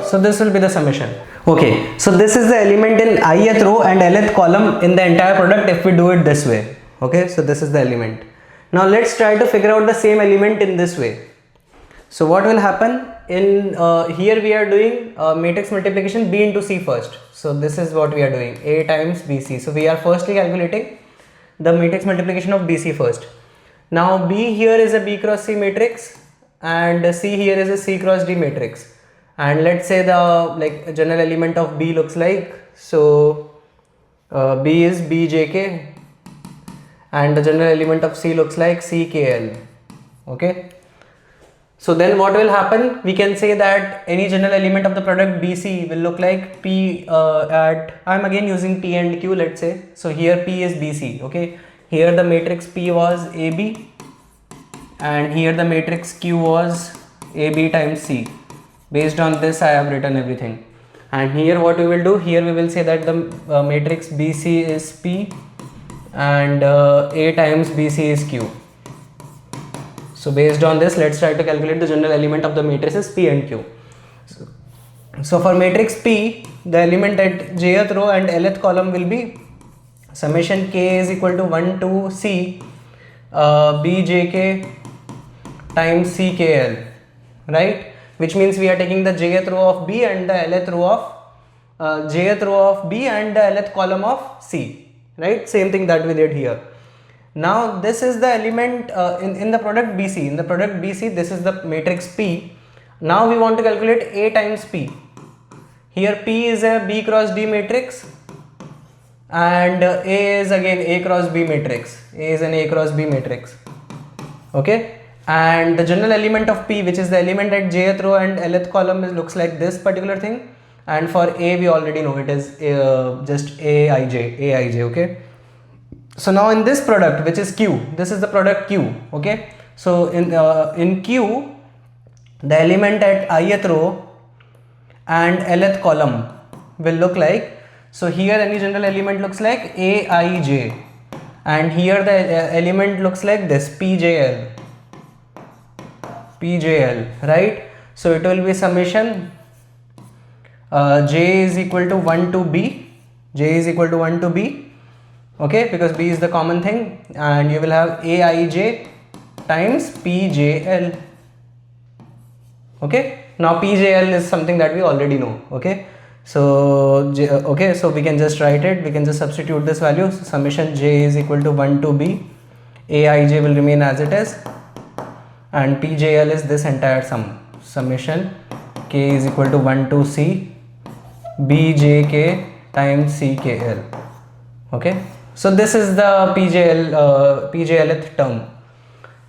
so this will be the summation. Okay, so this is the element in ith row and lth column in the entire product if we do it this way. Okay, so this is the element. Now let's try to figure out the same element in this way. So what will happen in here we are doing matrix multiplication B into C first. So this is what we are doing, A times BC. So we are firstly calculating the matrix multiplication of BC first. Now B here is a B cross C matrix and C here is a C cross D matrix, and let's say the like general element of B looks like, so B is Bjk and the general element of C looks like CKL. Okay, so then what will happen, we can say that any general element of the product BC will look like P at, I'm again using P and Q, let's say. So here P is BC. Okay, here the matrix P was AB and here the matrix Q was AB times C. Based on this I have written everything, and here what we will do, here we will say that the matrix BC is P and A times BC is Q. So based on this, let's try to calculate the general element of the matrices P and Q. So for matrix P, the element at jth row and lth column will be summation K is equal to 1 to C Bjk times CKL, right? Which means we are taking the jth row of B and the lth row of jth row of B and the lth column of C, right? Same thing that we did here. Now this is the element in the product BC. In the product BC, this is the matrix P. Now we want to calculate A times P. Here P is a B cross D matrix and A is again A cross B matrix. A is an A cross B matrix. Okay, and the general element of P, which is the element at jth row and lth column, looks like this particular thing. And for A we already know it is just Aij. Okay. So now in this product, which is Q, this is the product Q, okay. So in Q, the element at ith row and lth column will look like, so here any general element looks like Aij, and here the element looks like this Pjl, right. So it will be summation j is equal to 1 to b, okay, because b is the common thing, and you will have Aij times Pjl, okay. Now Pjl is something that we already know, okay. So okay, so we can just write it, we can just substitute this value. So summation j is equal to 1 to b, Aij will remain as it is, and Pjl is this entire sum, summation k is equal to 1 to c bjk times ckl, okay. So this is the Pjlth term.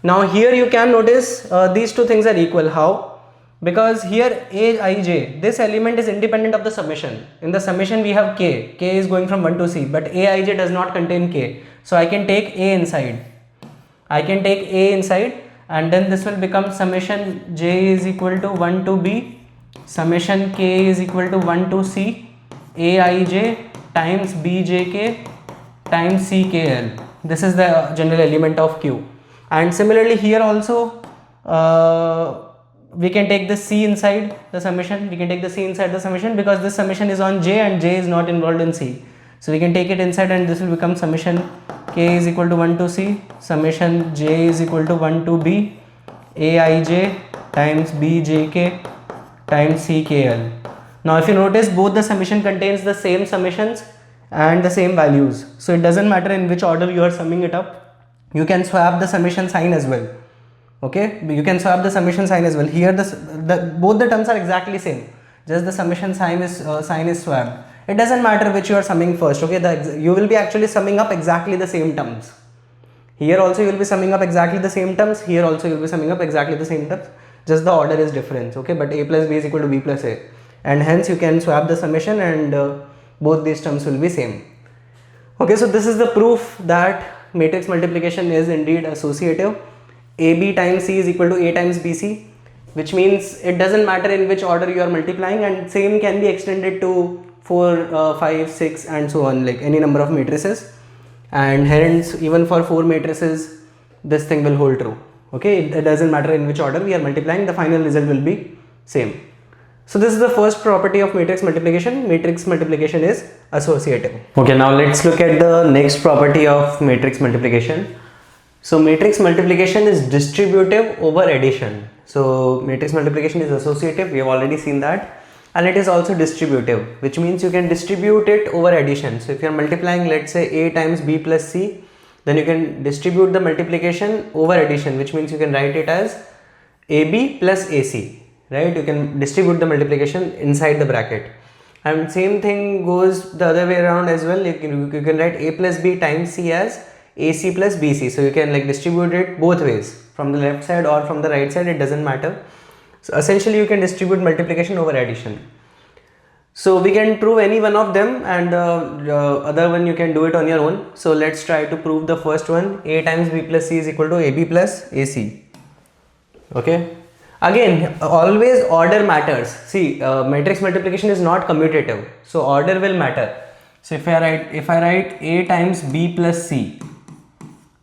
Now here you can notice these two things are equal. How? Because here Aij, this element is independent of the summation. In the summation we have k is going from 1 to c, but Aij does not contain k. So I can take a inside. And then this will become summation j is equal to 1 to b, summation k is equal to 1 to c, Aij times bjk times ckl. This is the general element of Q. And similarly here also we can take the c inside the summation, because this summation is on j and j is not involved in c. So we can take it inside, and this will become summation k is equal to 1 to c, summation j is equal to 1 to b, Aij times bjk times ckl. Now if you notice, both the summation contains the same summations and the same values, so it doesn't matter in which order you are summing it up. You can swap the summation sign as well, okay. You can swap the summation sign as well. Here both the terms are exactly same, just the summation sign is swapped. It doesn't matter which you are summing first, okay. You will be actually summing up exactly the same terms. Here also you will be summing up exactly the same terms, here also you will be summing up exactly the same terms, just the order is different, okay. But a plus b is equal to b plus a, and hence you can swap the summation, and both these terms will be same, okay. So this is the proof that matrix multiplication is indeed associative. AB times C is equal to A times BC, which means it doesn't matter in which order you are multiplying, and same can be extended to 4, 5, 6 and so on, like any number of matrices, and hence even for 4 matrices this thing will hold true, okay. It doesn't matter in which order we are multiplying, the final result will be same. So this is the first property of matrix multiplication. Matrix multiplication is associative. Okay, now let's look at the next property of matrix multiplication. So matrix multiplication is distributive over addition. So matrix multiplication is associative, we have already seen that, and it is also distributive, which means you can distribute it over addition. So if you are multiplying, let's say a times b plus c, then you can distribute the multiplication over addition, which means you can write it as ab plus ac. Right, you can distribute the multiplication inside the bracket, and same thing goes the other way around as well. You can write a plus b times c as ac plus bc. So you can like distribute it both ways, from the left side or from the right side, it doesn't matter. So essentially you can distribute multiplication over addition. So we can prove any one of them, and other one you can do it on your own. So let's try to prove the first one. A times b plus c is equal to ab plus ac, okay. Again, always order matters. See, matrix multiplication is not commutative, so order will matter. So if I write a times b plus c,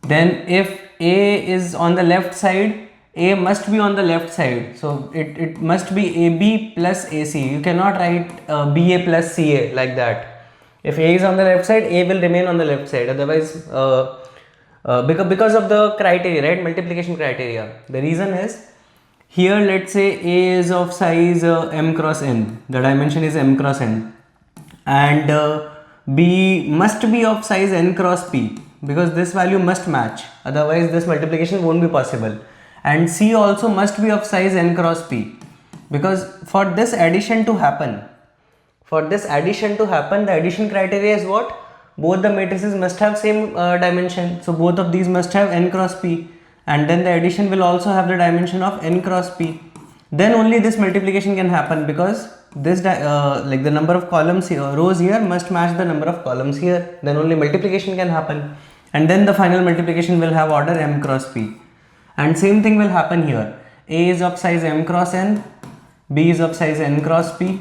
then if a is on the left side, a must be on the left side. So it must be ab plus ac. You cannot write ba plus ca like that. If a is on the left side, a will remain on the left side. Otherwise, because of the criteria, right? Multiplication criteria. The reason is, here let's say a is of size m cross n, the dimension is m cross n, and b must be of size n cross p, because this value must match, otherwise this multiplication won't be possible, and c also must be of size n cross p, because for this addition to happen, the addition criteria is what? Both the matrices must have same dimension, so both of these must have n cross p, and then the addition will also have the dimension of n cross p. Then only this multiplication can happen, because this like the number of columns here, rows here must match the number of columns here, then only multiplication can happen. and then the final multiplication will have order m cross p. And same thing will happen here. A is of size m cross n, b is of size n cross p,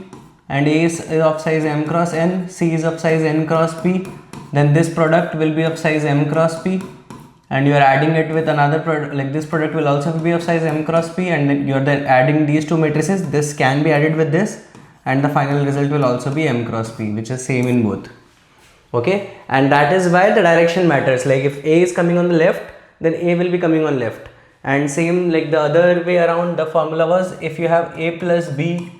and A is of size m cross n, C is of size n cross p. Then this product will be of size m cross p, and you are adding it with another product, like this product will also be of size m cross p, and then you are then adding these two matrices. This can be added with this, and the final result will also be m cross p, which is same in both. Okay, and that is why the direction matters. Like if A is coming on the left, then A will be coming on left, and same like the other way around. The formula was if you have A plus B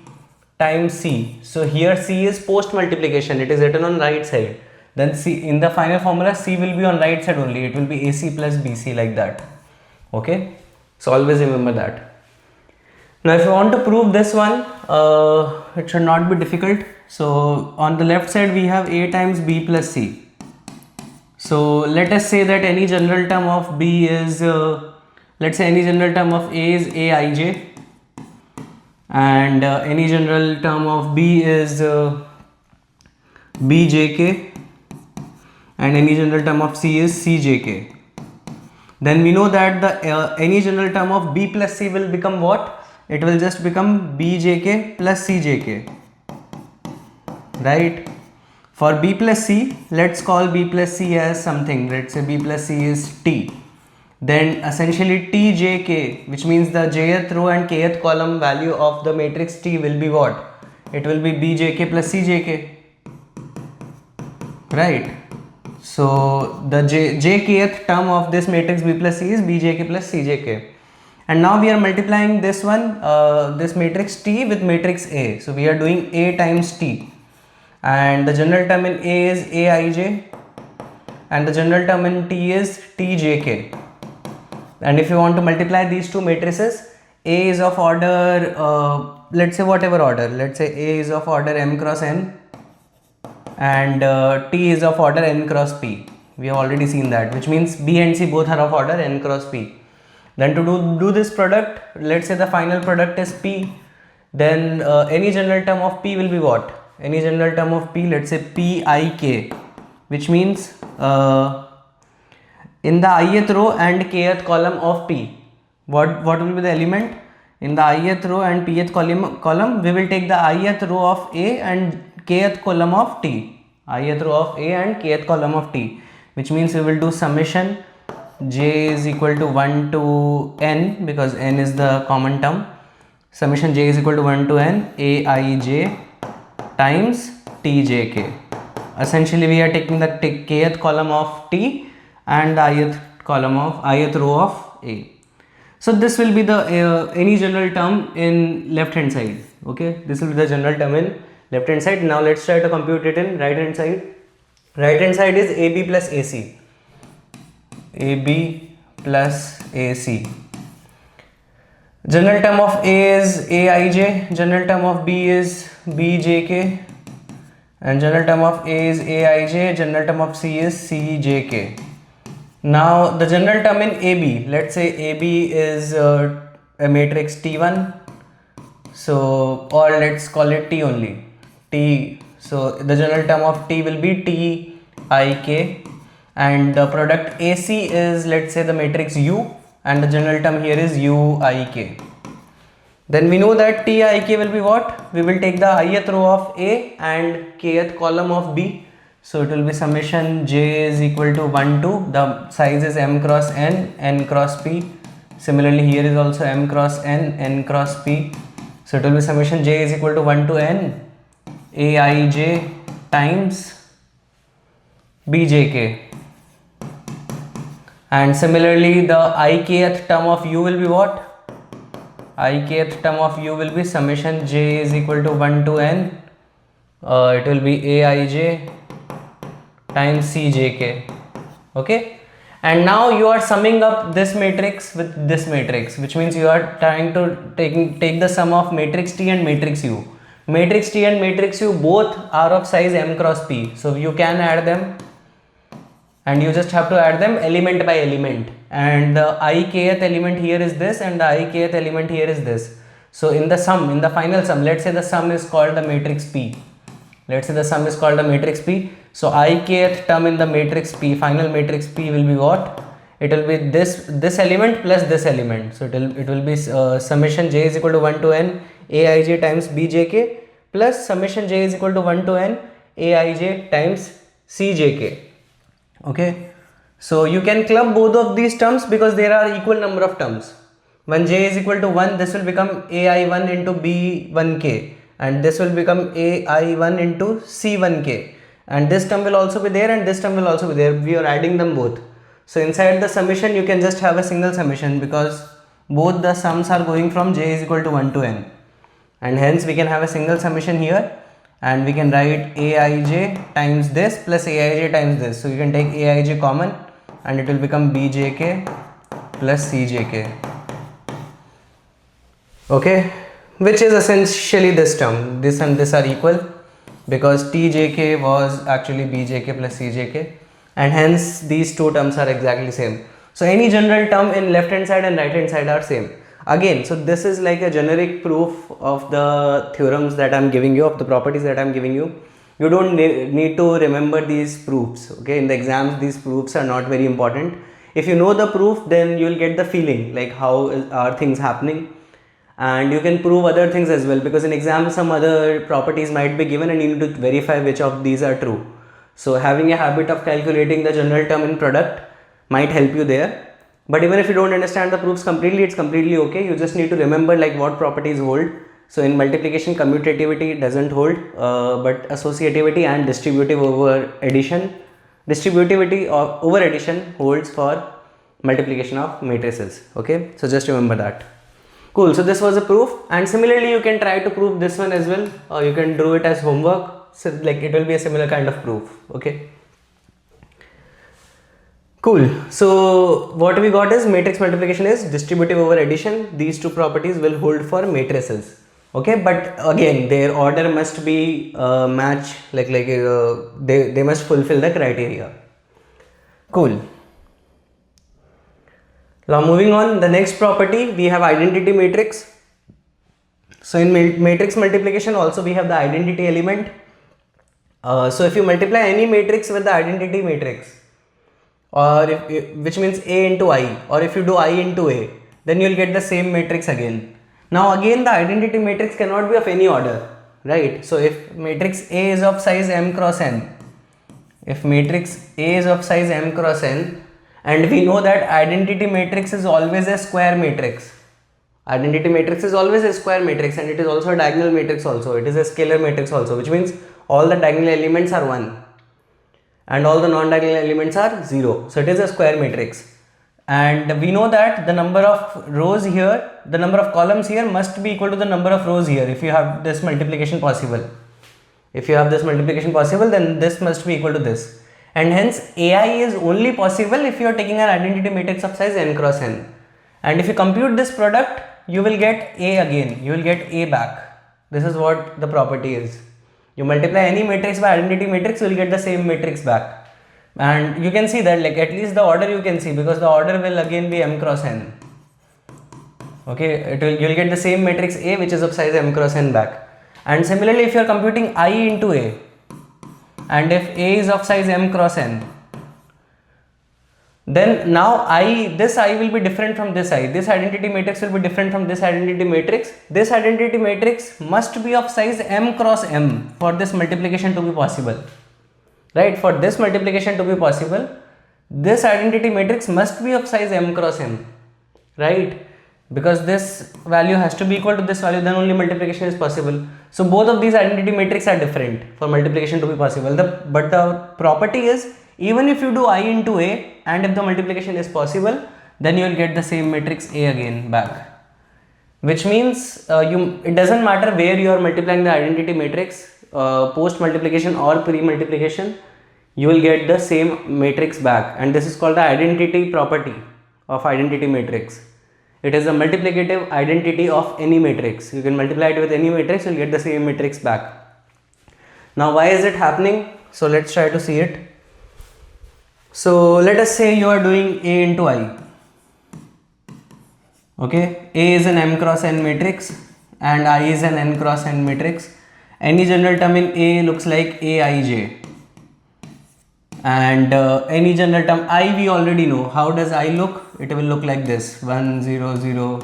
times C. So here C is post multiplication, it is written on right side. Then C in the final formula, C will be on right side only, it will be AC plus BC, like that. Okay, so always remember that. Now if you want to prove this one, it should not be difficult. So on the left side we have A times B plus C. So let us say that any general term of B is let's say any general term of A is Aij, and any general term of B is Bjk, and any general term of C is Cjk. Then we know that the any general term of B plus C will become what? It will just become Bjk plus Cjk, right? For B plus C, let's call B plus C as something. Let's say B plus C is T. Then essentially Tjk, which means the jth row and kth column value of the matrix T will be what? It will be Bjk plus Cjk, right? So the jkth term of this matrix B plus C is Bjk plus Cjk. And now we are multiplying this one, this matrix T with matrix A. So we are doing A times T, and the general term in A is Aij, and the general term in T is Tjk. And if you want to multiply these two matrices, A is of order, let's say whatever order, let's say A is of order m cross n, and T is of order n cross p. We have already seen that, which means B and C both are of order n cross p. Then to do this product, let's say the final product is P, then any general term of P will be what? Any general term of P, let's say Pik, which means in the ith row and kth column of P, what will be the element? In the ith row and pth column, we will take the ith row of A and kth column of T. Ith row of A and kth column of T, which means we will do summation j is equal to 1 to n, because n is the common term. Summation j is equal to 1 to n Aij times Tjk. Essentially we are taking the kth column of T and the ith row of A. So this will be the any general term in left hand side. Okay, this will be the general term in left hand side. Now let's try to compute it in right hand side. Right hand side is AB plus AC. AB plus AC. General term of A is Aij, general term of B is Bjk, and general term of A is Aij, general term of C is Cjk. Now the general term in AB, let's say AB is a matrix T1, so, or let's call it T only, T. So the general term of T will be Tik, and the product AC is, let's say, the matrix U, and the general term here is Uik. Then we know that Tik will be what? We will take the ith row of A and kth column of B. So it will be summation j is equal to 1 to, the size is m cross n, n cross p. Similarly here is also m cross n, n cross p. So it will be summation j is equal to 1 to n Aij times Bjk. And similarly the ikth term of U will be what? Ikth term of U will be summation j is equal to 1 to n, it will be Aij times Cjk. Okay, and now you are summing up this matrix with this matrix, which means you are trying to take the sum of matrix T and matrix U. Matrix T and matrix U both are of size m cross p, so you can add them, and you just have to add them element by element, and the ikth element here is this and the ikth element here is this. So in the sum, in the final sum, let's say the sum is called the matrix P. Let's say the sum is called the matrix P. So ikth term in the matrix P, final matrix P will be what? It will be this element plus this element. So it will be summation j is equal to 1 to n aij times bjk plus summation j is equal to 1 to n aij times cjk. Okay, so you can club both of these terms because there are equal number of terms. When j is equal to 1, this will become ai1 into b1k, and this will become ai1 into c1k, and this term will also be there and this term will also be there. We are adding them both. So inside the summation you can just have a single summation because both the sums are going from j is equal to 1 to n, and hence we can have a single summation here, and we can write aij times this plus aij times this. So you can take aij common and it will become bjk plus cjk. Okay, which is essentially this term. This and this are equal because tjk was actually bjk plus cjk, and hence these two terms are exactly same. So any general term in left hand side and right hand side are same. Again, so this is like a generic proof of the theorems that I'm giving you, of the properties that I'm giving you. You don't need to remember these proofs. Okay, in the exams these proofs are not very important. If you know the proof, then you'll get the feeling like how are things happening, and you can prove other things as well, because in exam some other properties might be given and you need to verify which of these are true. So having a habit of calculating the general term in product might help you there. But even if you don't understand the proofs completely, it's completely okay. You just need to remember like what properties hold. So in multiplication, commutativity doesn't hold, but associativity and distributive over addition, over addition holds for multiplication of matrices. Okay, so just remember that. Cool. So this was a proof, and similarly you can try to prove this one as well, or you can do it as homework. So like it will be a similar kind of proof. Okay. Cool. So what we got is matrix multiplication is distributive over addition. These two properties will hold for matrices. Okay, but again their order must be match, they must fulfill the criteria. Cool. Now moving on, the next property we have identity matrix. So in matrix multiplication also we have the identity element. So if you multiply any matrix with the identity matrix, or which means A into I, or if you do I into A, then you will get the same matrix again. Now again the identity matrix cannot be of any order, right? So if matrix A is of size m cross n, if matrix A is of size m cross n, and we know that identity matrix is always a square matrix. Identity matrix is always a square matrix, and it is also a diagonal matrix also. It is a scalar matrix also, which means all the diagonal elements are 1 and all the non-diagonal elements are 0. So it is a square matrix, and we know that the number of rows here, the number of columns here must be equal to the number of rows here if you have this multiplication possible. If you have this multiplication possible, then this must be equal to this, and hence AI is only possible if you are taking an identity matrix of size n cross n. And if you compute this product, you will get A again, you will get A back. This is what the property is. You multiply any matrix by identity matrix, you will get the same matrix back. And you can see that like at least the order you can see, because the order will again be m cross n. Okay, you will get the same matrix A which is of size m cross n back. And similarly, if you are computing I into A, and if A is of size m cross n, then now this I will be different from this I. This identity matrix will be different from this identity matrix. This identity matrix must be of size m cross m for this multiplication to be possible. Right? For this multiplication to be possible, this identity matrix must be of size m cross m. Right? Because this value has to be equal to this value, then only multiplication is possible. So both of these identity matrix are different for multiplication to be possible. But the property is, even if you do I into A and if the multiplication is possible, then you will get the same matrix A again back. Which means it doesn't matter where you are multiplying the identity matrix, post multiplication or pre multiplication, you will get the same matrix back, and this is called the identity property of identity matrix. It is a multiplicative identity of any matrix. You can multiply it with any matrix, you will get the same matrix back. Now why is it happening? So let's try to see it. So let us say you are doing A into I. Okay, A is an m cross n matrix and I is an n cross n matrix. Any general term in A looks like Aij. and any general term I we already know. How does I look? It will look like this: 1 0 0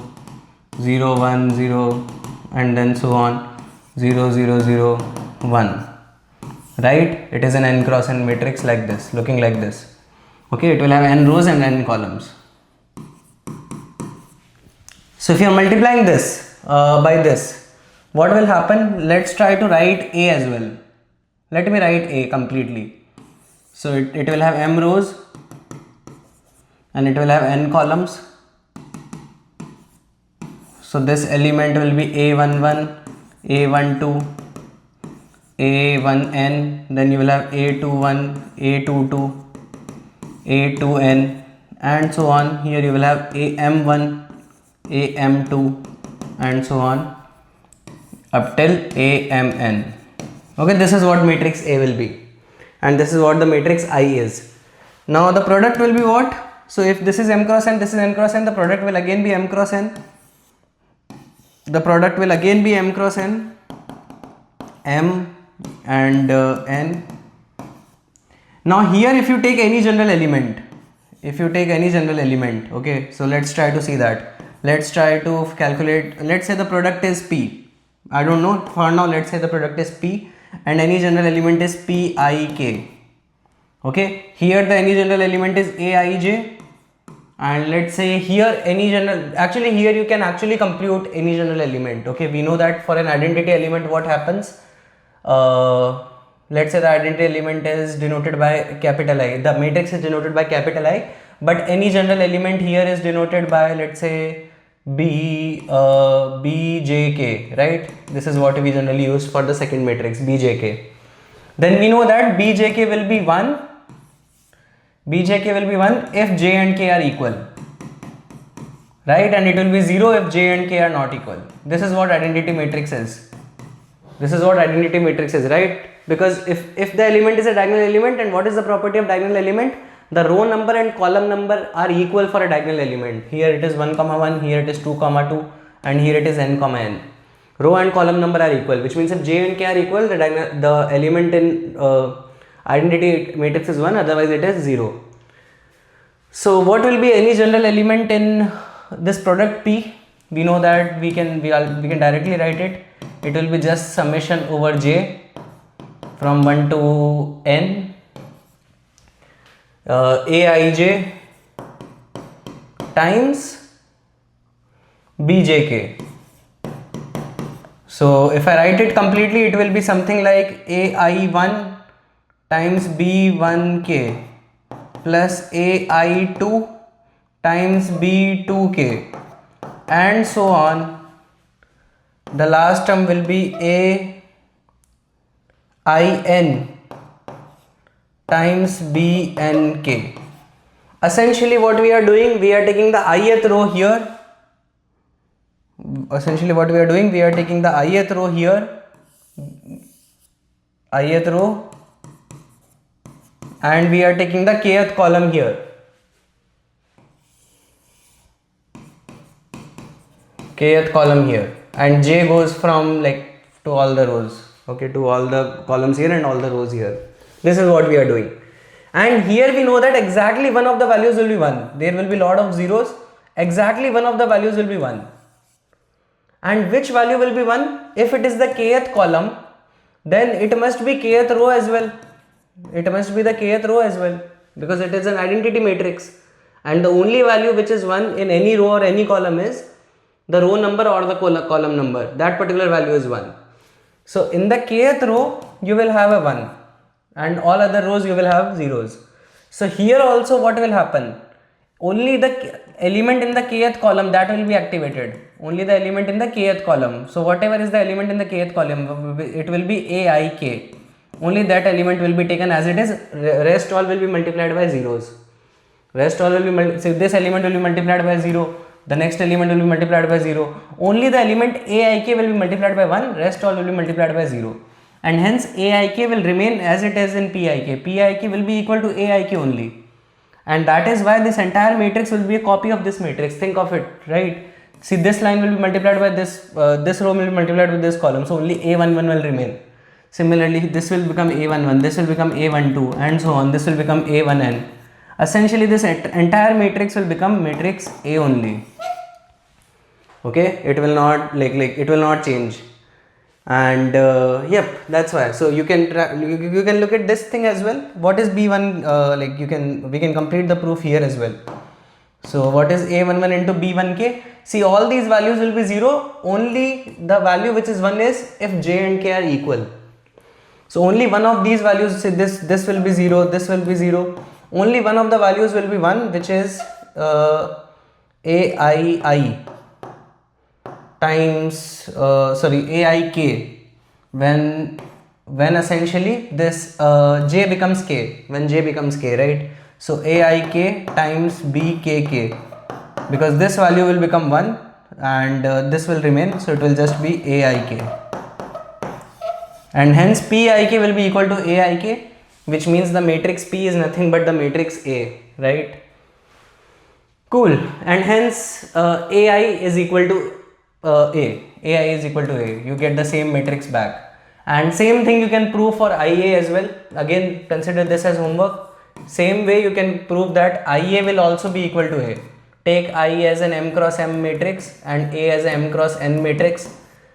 0 1 0 and then so on 0 0 0 1, right? It is an n cross n matrix like this, looking like this. Okay, it will have n rows and n columns. So if you are multiplying this by this, what will happen? Let's try to write A as well. Let me write A completely. So it will have m rows and it will have n columns. So this element will be A11, A12, A1n, then you will have A21, A22, A2n and so on. Here you will have AM1, AM2 and so on up till AMN. Okay, this is what matrix A will be, and this is what the matrix I is. Now the product will be what? So if this is m cross n, this is n cross n, the product will again be m cross n. The product will again be m cross n, m and n. Now here if you take any general element, okay, so let's try to see that. Let's try to calculate. Let's say the product is p. I don't know, for now let's say the product is p and any general element is pik. Okay, here the any general element is aij, and let's say here any general, actually here you can actually compute any general element. Okay, we know that for an identity element what happens. Let's say the identity element is denoted by capital I, the matrix is denoted by capital I, but any general element here is denoted by, let's say, bjk, right? This is what we generally use for the second matrix, bjk. Then we know that bjk will be 1 if j and k are equal, right? And it will be 0 if j and k are not equal. This is what identity matrix is. Right? Because if the element is a diagonal element, and what is the property of diagonal element? The row number and column number are equal for a diagonal element. Here it is 1 comma 1, here it is 2 comma 2, and here it is n comma n. Row and column number are equal, which means if j and k are equal, the element in identity matrix is 1, otherwise it is 0. So what will be any general element in this product P? We know that we can directly write it. It will be just summation over j from 1 to n aij times bjk. So if I write it completely, it will be something like ai1 times b1k plus ai2 times b2k and so on. The last term will be ain times bnk. Essentially what we are doing, we are taking the ith row here. And we are taking the kth column here. And j goes from like to all the rows, okay, to all the columns here and all the rows here. This is what we are doing. And here we know that exactly one of the values will be 1. There will be lot of zeros. Exactly one of the values will be 1. And which value will be 1? If it is the kth column, then it must be kth row as well. Because it is an identity matrix. And the only value which is 1 in any row or any column is the row number or the column number. That particular value is 1. So in the kth row, you will have a 1. And all other rows you will have zeros. So here also what will happen? Only the element in the kth column that will be activated. So whatever is the element in the kth column, it will be aik. Only that element will be taken as it is. Rest all will be multiplied by zeros. So this element will be multiplied by 0. The next element will be multiplied by 0. Only the element aik will be multiplied by 1. Rest all will be multiplied by 0. And hence aik will remain as it is in pik. Pik will be equal to aik only. And that is why this entire matrix will be a copy of this matrix. Think of it, right? See, this line will be multiplied by this, this row will be multiplied with this column. So only a11 will remain. Similarly, this will become A11, this will become A12, and so on. This will become A1n. Essentially, this entire matrix will become matrix A only. Okay, it will not it will not change. And yep, that's why. So you can you can look at this thing as well. What is B1? We can complete the proof here as well. So what is A11 into B1k? See, all these values will be 0. Only the value which is 1 is if j and k are equal. So only one of these values, say this will be 0, this will be 0. Only one of the values will be 1, which is aii times aik, when essentially this j becomes k, when j becomes k, right? So aik times bkk, because this value will become 1 and this will remain, so it will just be aik, and hence pik will be equal to aik, which means the matrix P is nothing but the matrix A, right? Cool. And hence AI is equal to AI is equal to A. You get the same matrix back. And same thing you can prove for IA as well. Again, consider this as homework. Same way you can prove that IA will also be equal to A. Take I as an M cross M matrix and A as an M cross N matrix.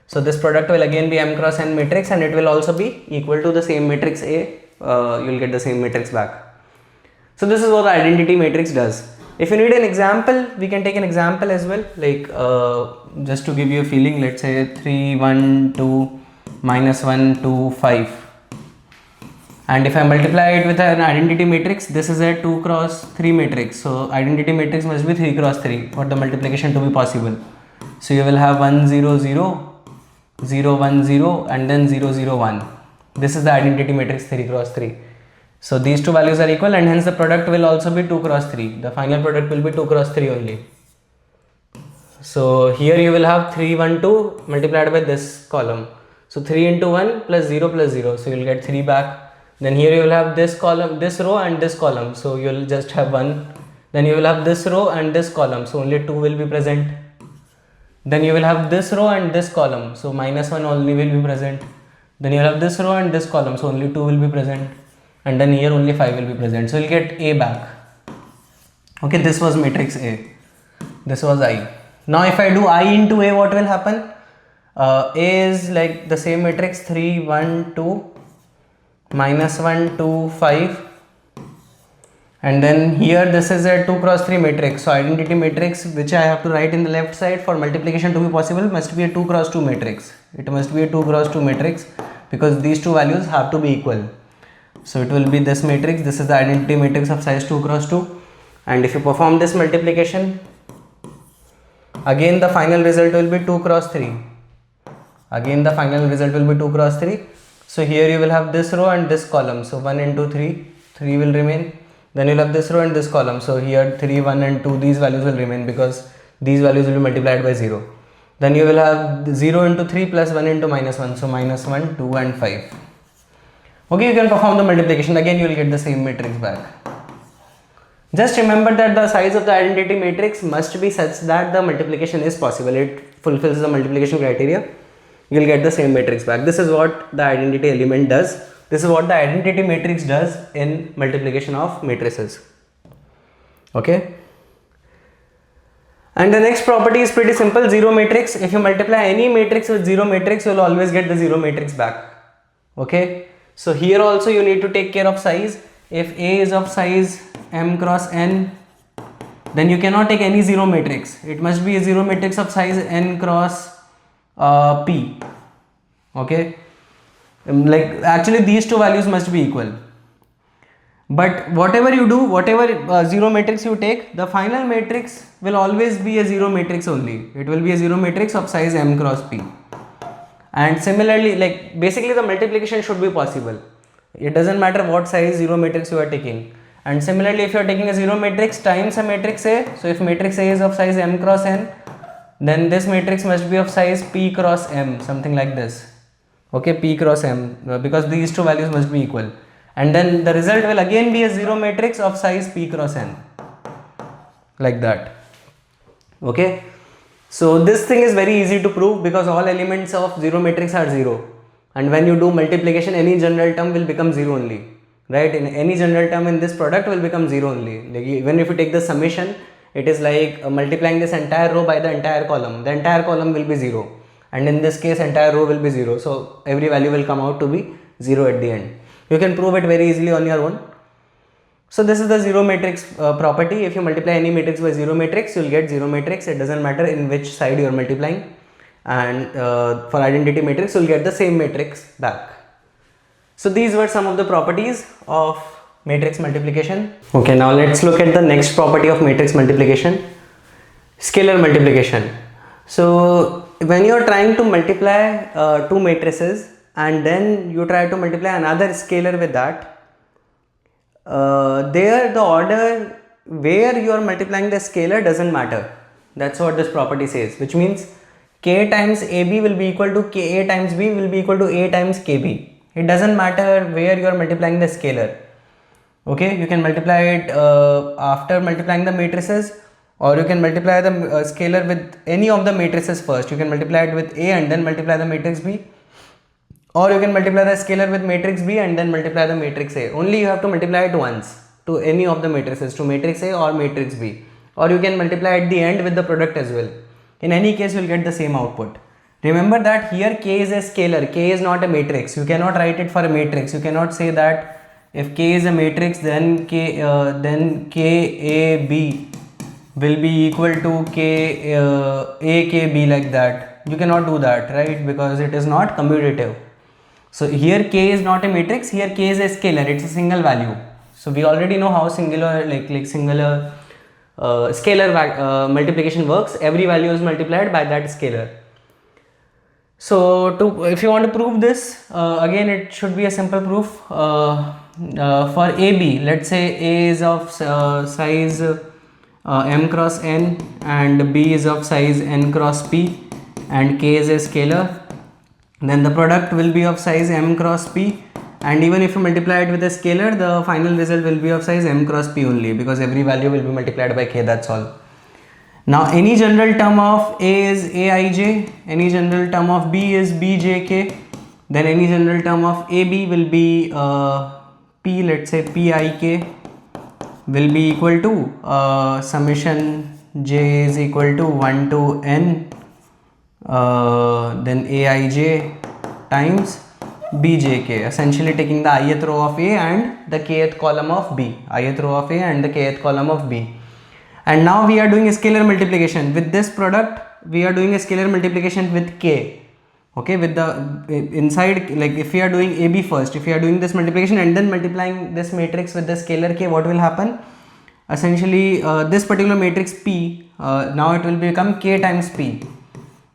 So this product will again be M cross N matrix, and it will also be equal to the same matrix A. You'll get the same matrix back. So this is what the identity matrix does. If you need an example, we can take an example as well, like just to give you a feeling. Let's say 3 1 2 minus 1 2 5, and if I multiply it with an identity matrix, this is a 2 cross 3 matrix. So identity matrix must be 3 cross 3 for the multiplication to be possible. So you will have 1 0 0 0 1 0 and then 0 0 1. This is the identity matrix 3 cross 3. So these two values are equal, and hence the product will also be 2 cross 3. The final product will be 2 cross 3 only. So here you will have 3 1 2 multiplied by this column. So 3 into 1 plus 0 plus 0. So you will get 3 back. Then here you will have this column, this row and this column. So you will just have 1. Then you will have this row and this column. So only 2 will be present. Then you will have this row and this column. So minus 1 only will be present. Then you will have this row and this column. So only 2 will be present. And then here only 5 will be present. So you'll get A back. Okay, this was matrix A. This was I. Now if I do I into A, what will happen? A is like the same matrix 3 1 2 minus 1 2 5, and then here this is a 2 cross 3 matrix. So identity matrix, which I have to write in the left side for multiplication to be possible, must be a 2 cross 2 matrix. It must be a 2 cross 2 matrix because these two values have to be equal. So it will be this matrix. This is the identity matrix of size 2 cross 2, and if you perform this multiplication, again the final result will be 2 cross 3. Again the final result will be 2 cross 3. So here you will have this row and this column. So 1 into 3, 3 will remain. Then you will have this row and this column. So here 3, 1 and 2, these values will remain because these values will be multiplied by 0. Then you will have 0 into 3 plus 1 into minus 1. So minus 1, 2 and 5. Okay, you can perform the multiplication. Again you will get the same matrix back. Just remember that the size of the identity matrix must be such that the multiplication is possible. It fulfills the multiplication criteria. You will get the same matrix back. This is what the identity element does. This is what the identity matrix does in multiplication of matrices. Okay. And the next property is pretty simple. Zero matrix. If you multiply any matrix with zero matrix, you will always get the zero matrix back. Okay. So here also you need to take care of size. If A is of size M cross N, then you cannot take any zero matrix. It must be a zero matrix of size N cross P. Okay, like actually these two values must be equal, but whatever you do, whatever zero matrix you take, the final matrix will always be a zero matrix only. It will be a zero matrix of size M cross P. And similarly, like basically the multiplication should be possible. It doesn't matter what size zero matrix you are taking. And similarly, if you are taking a zero matrix times a matrix A, so if matrix A is of size M cross N, then this matrix must be of size P cross M, something like this. Okay, P cross M, because these two values must be equal. And then the result will again be a zero matrix of size P cross N, like that. Okay, so this thing is very easy to prove because all elements of zero matrix are 0. and when you do multiplication, any general term will become 0 only, right? In any general term in this product will become 0 only. Like even if you take the summation, it is like multiplying this entire row by the entire column. The entire column will be 0, and in this case entire row will be 0, so every value will come out to be 0 at the end. You can prove it very easily on your own. So this is the zero matrix property. If you multiply any matrix by zero matrix, you will get zero matrix. It doesn't matter in which side you are multiplying. And for identity matrix, you will get the same matrix back. So these were some of the properties of matrix multiplication. Okay, now let's look at the next property of matrix multiplication, scalar multiplication. So when you are trying to multiply two matrices and then you try to multiply another scalar with that, there the order where you are multiplying the scalar doesn't matter. That's what this property says, which means k times ab will be equal to ka times b will be equal to a times kb. It doesn't matter where you are multiplying the scalar. Okay, you can multiply it after multiplying the matrices, or you can multiply the scalar with any of the matrices first. You can multiply it with a and then multiply the matrix b, or you can multiply the scalar with matrix b and then multiply the matrix a. Only you have to multiply it once to any of the matrices, to matrix a or matrix b, or you can multiply at the end with the product as well. In any case, you will get the same output. Remember that here k is a scalar, k is not a matrix. You cannot write it for a matrix. You cannot say that if k is a matrix, then KAB will be equal to AKB like that. You cannot do that, right? Because it is not commutative. So here k is not a matrix, here k is a scalar, it's a single value. So we already know how singular singular scalar multiplication works. Every value is multiplied by that scalar. So if you want to prove this, again it should be a simple proof. For AB, let's say A is of size m cross n and B is of size n cross p and k is a scalar, then the product will be of size m cross p, and even if you multiply it with a scalar, the final result will be of size m cross p only, because every value will be multiplied by k, that's all. Now any general term of A is Aij, any general term of B is Bjk, then any general term of AB will be P, let's say Pik, will be equal to summation j is equal to 1 to n then Aij times Bjk, essentially taking the ith row of A and the kth column of B, ith row of A and the kth column of B. And now we are doing a scalar multiplication with this product. We are doing a scalar multiplication with k. Okay, with the inside, like if we are doing AB first, if we are doing this multiplication and then multiplying this matrix with the scalar k, what will happen? Essentially this particular matrix P, now it will become k times P,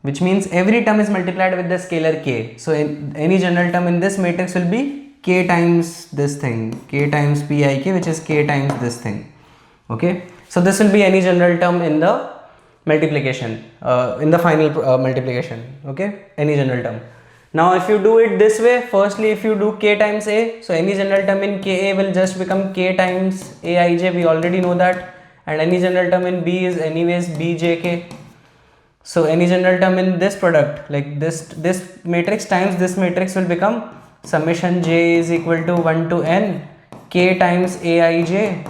which means every term is multiplied with the scalar k. So any general term in this matrix will be k times this thing, k times Pik, which is k times this thing. Okay, so this will be any general term in the multiplication, in the final multiplication. Okay, any general term. Now if you do it this way, firstly if you do k times a, so any general term in ka will just become k times aij, we already know that, and any general term in b is anyways bjk. So any general term in this product, like this matrix times this matrix, will become summation j is equal to 1 to n k times aij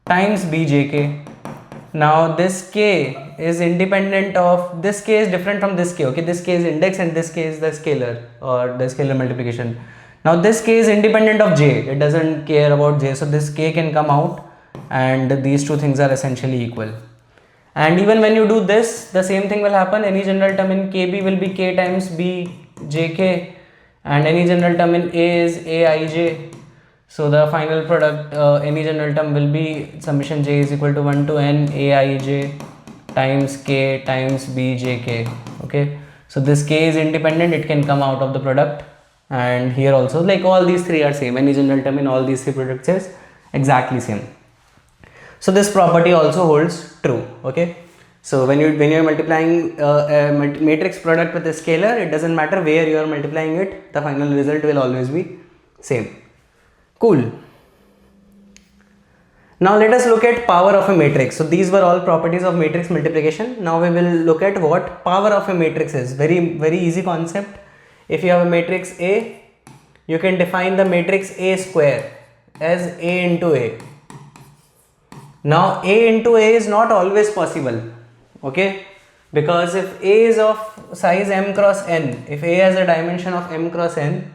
times bjk. Now this k is independent of, this k is different from this k. Okay, this k is index and this k is the scalar, or the scalar multiplication. Now this k is independent of j, it doesn't care about j, so this k can come out and these two things are essentially equal. And even when you do this, the same thing will happen. Any general term in kb will be k times bjk, and any general term in a is aij. So the final product, any general term will be summation j is equal to 1 to n aij times k times bjk. Okay, so this k is independent, it can come out of the product, and here also, like all these three are same. Any general term in all these three products is exactly same. So this property also holds true. Okay, so when you're multiplying a matrix product with a scalar, it doesn't matter where you are multiplying it, the final result will always be same. Cool. Now let us look at power of a matrix. So these were all properties of matrix multiplication. Now we will look at what power of a matrix is. Very easy concept. if you have a matrix A, you can define the matrix A square as A into A. Now A into A is not always possible, okay, because if A is of size m cross n, if A has a dimension of m cross n,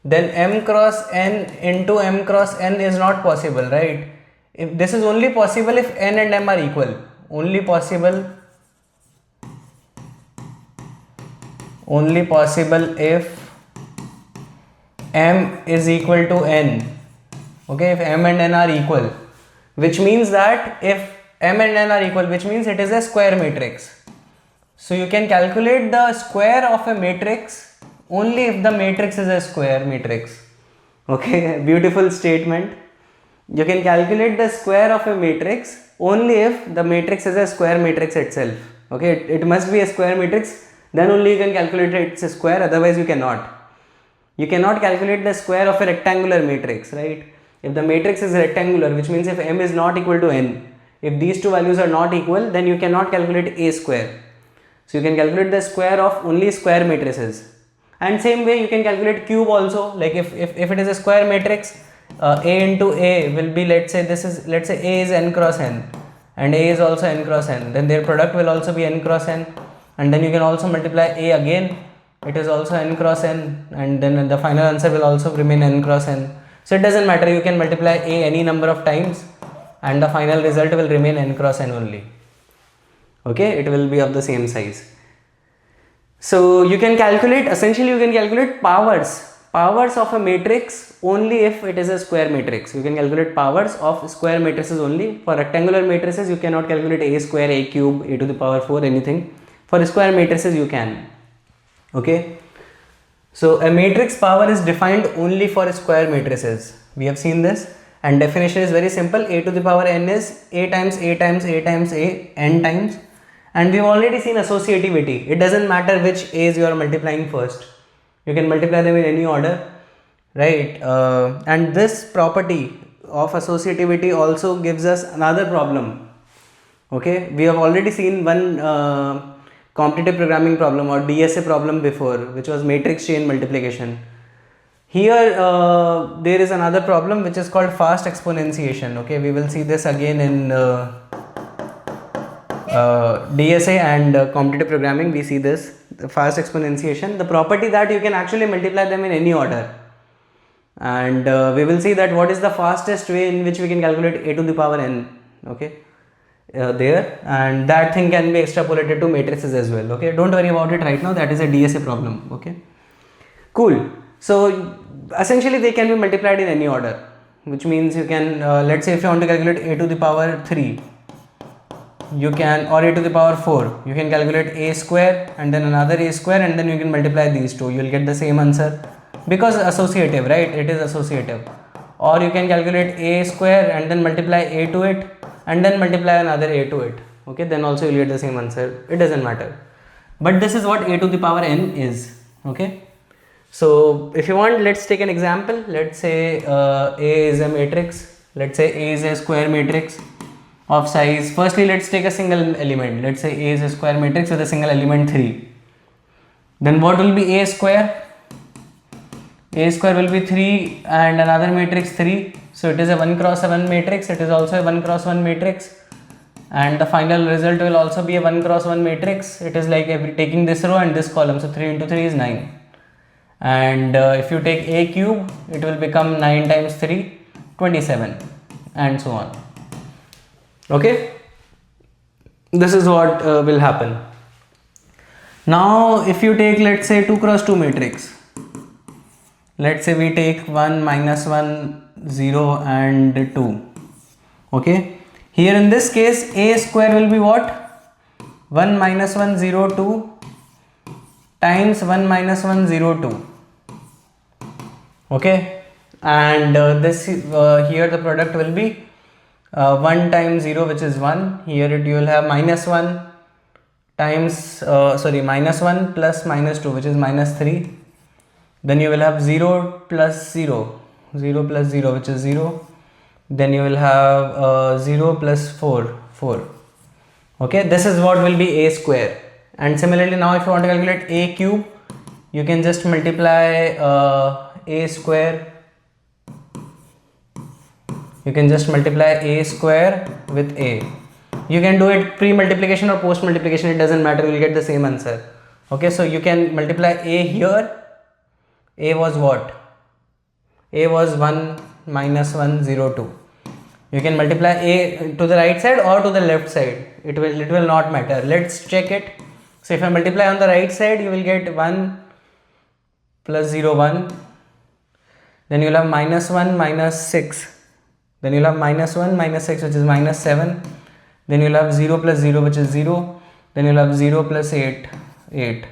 then m cross n into m cross n is not possible, right? If this is only possible if n and m are equal, only possible if m is equal to n, okay, if m and n are equal, which means that if m and n are equal, which means it is a square matrix. So you can calculate the square of a matrix only if the matrix is a square matrix. Okay, beautiful statement. You can calculate the square of a matrix only if the matrix is a square matrix itself. Okay, it must be a square matrix, then only you can calculate its square, otherwise you cannot. You cannot calculate the square of a rectangular matrix, right? If the matrix is rectangular, which means if m is not equal to n, if these two values are not equal, then you cannot calculate a square. So you can calculate the square of only square matrices. And same way you can calculate cube also, like if it is a square matrix, a into a will be, let's say a is n cross n and a is also n cross n, then their product will also be n cross n, and then you can also multiply a again, it is also n cross n, and then the final answer will also remain n cross n. So it doesn't matter, you can multiply a any number of times and the final result will remain n cross n only. Okay, it will be of the same size. So you can calculate, essentially you can calculate powers of a matrix only if it is a square matrix. You can calculate powers of square matrices only. For rectangular matrices you cannot calculate a square, a cube, a to the power 4, anything. For square matrices you can. Okay. So a matrix power is defined only for square matrices. We have seen this, and definition is very simple. A to the power n is a times a times a times a n times, and we have already seen associativity. It doesn't matter which a's you are multiplying first. You can multiply them in any order, right? And this property of associativity also gives us another problem. Okay, we have already seen one competitive programming problem or DSA problem before, which was matrix chain multiplication. Here there is another problem which is called fast exponentiation. Okay, we will see this again in DSA and competitive programming. We see this, the fast exponentiation, the property that you can actually multiply them in any order, and we will see that what is the fastest way in which we can calculate a to the power n. Okay, there, and that thing can be extrapolated to matrices as well. Okay, don't worry about it right now, that is a DSA problem. Okay, cool. So essentially they can be multiplied in any order, which means you can let's say if you want to calculate a to the power 3, you can, or a to the power 4, you can calculate a square and then another a square, and then you can multiply these two, you will get the same answer because associative, right? It is associative. Or you can calculate a square and then multiply a to it and then multiply another a to it. Okay, then also you will get the same answer. It doesn't matter, but this is what a to the power n is. Okay, so if you want, let's take an example. Let's say a is a matrix. Let's say a is a square matrix of size, firstly let's take a single element. Let's say a is a square matrix with a single element 3. Then what will be a square? A square will be 3 and another matrix 3. So it is a 1 cross 1 matrix. It is also a 1 cross 1 matrix, and the final result will also be a 1 cross 1 matrix. It is like taking this row and this column. So 3 into 3 is 9. And if you take a cube, it will become 9 times 3, 27, and so on. Okay, this is what will happen. Now if you take, let's say 2 cross 2 matrix, let's say we take 1, minus 1, 0 and 2. Okay, here in this case a square will be what? 1 minus 1 0 2 times 1 minus 1 0 2. Okay, and this here the product will be 1 times 0, which is 1. Here you will have minus 1 times minus 1 plus minus 2, which is minus 3. Then you will have 0 plus 0, 0 plus 0, which is 0. Then you will have 0 plus 4, 4. Okay, this is what will be a square. And similarly, now if you want to calculate a cube, you can just multiply a square. You can just multiply a square with a. You can do it pre-multiplication or post-multiplication, it doesn't matter, you will get the same answer. Okay, so you can multiply a here. A was what? A was 1 minus 1, 0, 2. You can multiply a to the right side or to the left side. It will not matter. Let's check it. So if I multiply on the right side, you will get 1 plus 0, 1. Then you will have minus 1 minus 6. Then you will have minus 1 minus 6, which is minus 7. Then you will have 0 plus 0, which is 0. Then you will have 0 plus 8, 8.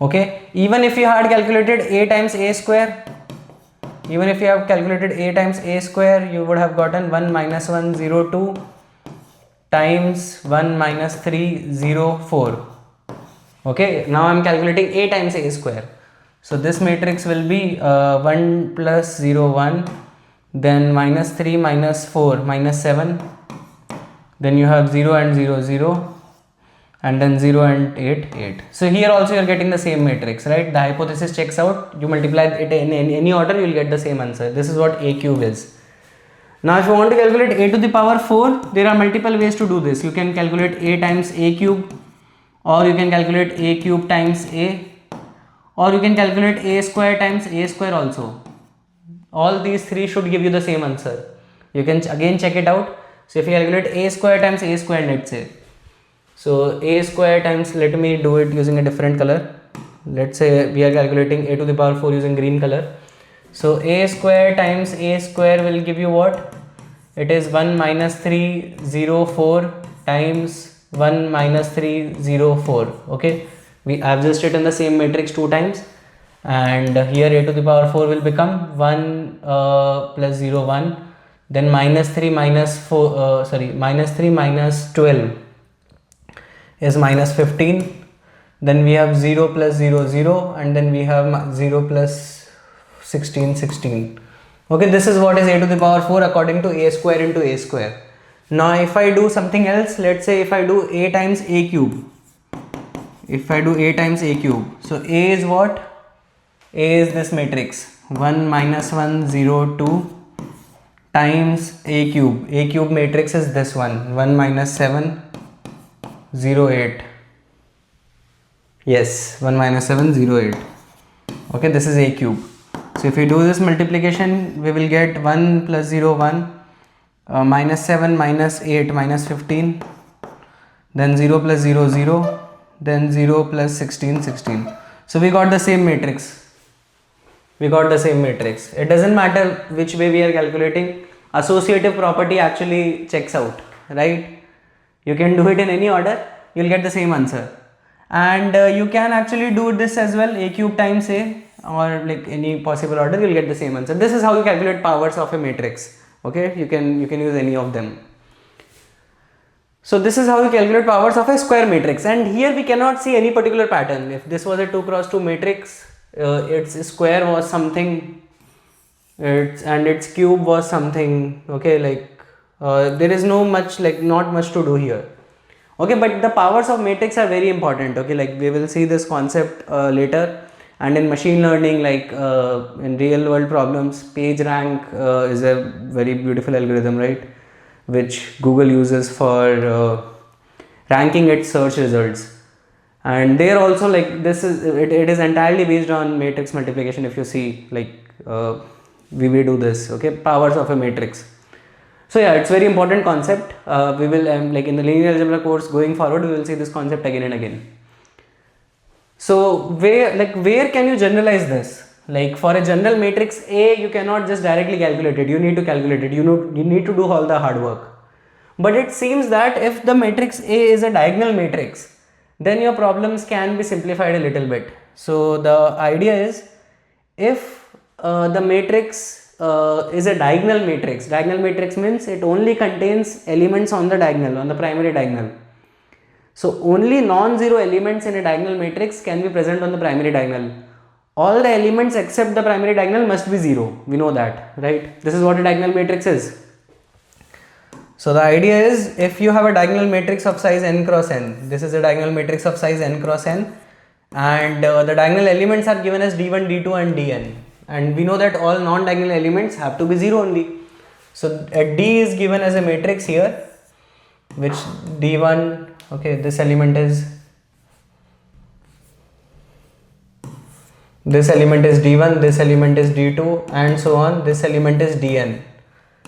Okay, even if you had calculated a times a square, even if you have calculated a times a square, you would have gotten 1 minus 1, 0, 2 times 1 minus 3, 0, 4. Okay, now I am calculating a times a square. So this matrix will be 1 plus 0, 1, then minus 3 minus 4 minus 7, then you have 0 and 0, 0, and then 0 and 8, 8. So here also you are getting the same matrix, right? The hypothesis checks out. You multiply it in any order, you will get the same answer. This is what a cube is. Now if you want to calculate a to the power 4, there are multiple ways to do this. You can calculate a times a cube, or you can calculate a cube times a, or you can calculate a square times a square also. All these three should give you the same answer. You can again check it out. So if you calculate a square times a square, let's say, so a square times, let me do it using a different color. Let's say we are calculating a to the power 4 using green color. So a square times a square will give you what? It is 1 minus 3, 0, 4 times 1 minus 3, 0, 4. Okay, we have just written the same matrix 2 times, and here a to the power 4 will become 1 plus 0, 1, then minus 3 minus 4, minus 3 minus 12 is minus 15. Then we have 0 plus 0, 0, and then we have 0 plus 16, 16. Okay, this is what is a to the power 4 according to a square into a square. Now if I do something else, let's say if I do a times a cube. If I do a times a cube, so a is what? A is this matrix 1 minus 1, 0, 2 times a cube. A cube matrix is this one, 1 minus 7, 0, 8. Yes, 1 minus 7, 0, 8. Okay, this is a cube. So if we do this multiplication, we will get 1 plus 0, 1, minus 7 minus 8 minus 15, then 0 plus 0, 0, then 0 plus 16, 16. So we got the same matrix. We got the same matrix. It doesn't matter which way we are calculating. Associative property actually checks out, right? You can do it in any order, you will get the same answer. And you can actually do this as well, a cube times a, or like any possible order, you will get the same answer. This is how you calculate powers of a matrix. Okay, you can use any of them. So this is how you calculate powers of a square matrix, and here we cannot see any particular pattern. If this was a 2 cross 2 matrix, its square was something, and its cube was something. Okay, like there is not much to do here. Okay, but the powers of matrix are very important. Okay, like we will see this concept later, and in machine learning, like in real world problems, PageRank is a very beautiful algorithm, right, which Google uses for ranking its search results. And there also, like, this is it is entirely based on matrix multiplication. If you see, like we will do this. Okay, powers of a matrix. So yeah, it's very important concept. We will like in the linear algebra course going forward, we will see this concept again and again. So where can you generalize this? Like for a general matrix A, you cannot just directly calculate it. You need to calculate it. You need to do all the hard work. But it seems that if the matrix A is a diagonal matrix, then your problems can be simplified a little bit. So the idea is, if the matrix is a diagonal matrix means it only contains elements on the diagonal, on the primary diagonal. So only non-zero elements in a diagonal matrix can be present on the primary diagonal. All the elements except the primary diagonal must be 0. We know that, right? This is what a diagonal matrix is. So the idea is, if you have a diagonal matrix of size n cross n, this is a diagonal matrix of size n cross n, and the diagonal elements are given as d1, d2 and dn, and we know that all non-diagonal elements have to be 0 only. So D is given as a matrix here, which d1, okay, this element is d1, this element is d2 and so on, this element is dn.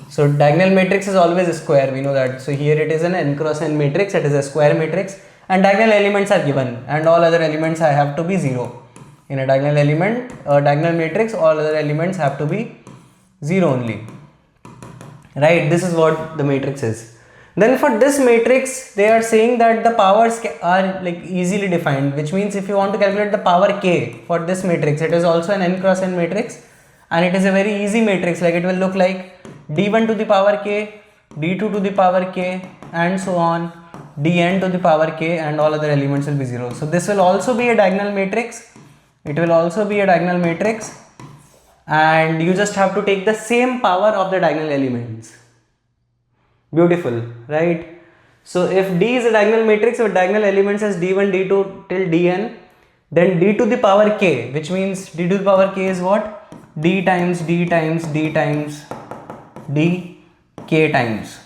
So diagonal matrix is always a square, we know that. So here it is an n cross n matrix, it is a square matrix, and diagonal elements are given and all other elements I have to be 0. In a diagonal element, diagonal matrix, all other elements have to be 0 only. Right, this is what the matrix is. Then for this matrix, they are saying that the powers are like easily defined, which means if you want to calculate the power k for this matrix, it is also an n cross n matrix, and it is a very easy matrix. Like it will look like d1 to the power k, d2 to the power k, and so on, dn to the power k, and all other elements will be 0. So this will also be a diagonal matrix. It will also be a diagonal matrix, and you just have to take the same power of the diagonal elements. Beautiful, right? So if D is a diagonal matrix with diagonal elements as d1, d2 till dn, then d to the power k, which means d to the power k is what? D times d times d times d k times.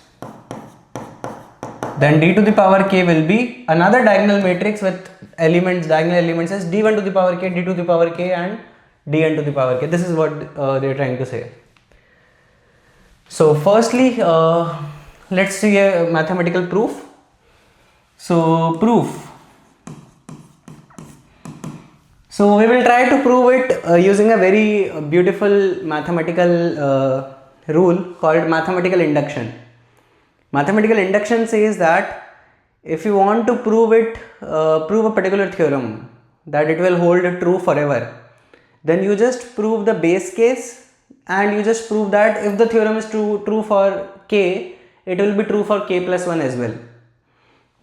Then d to the power k will be another diagonal matrix with elements, diagonal elements as d1 to the power k, d to the power k, and dn to the power k. This is what they are trying to say. So firstly, let's see a mathematical proof. So proof. So we will try to prove it using a very beautiful mathematical rule called mathematical induction. Mathematical induction says that if you want to prove it, prove a particular theorem that it will hold true forever, then you just prove the base case and you just prove that if the theorem is true for k, it will be true for k plus 1 as well,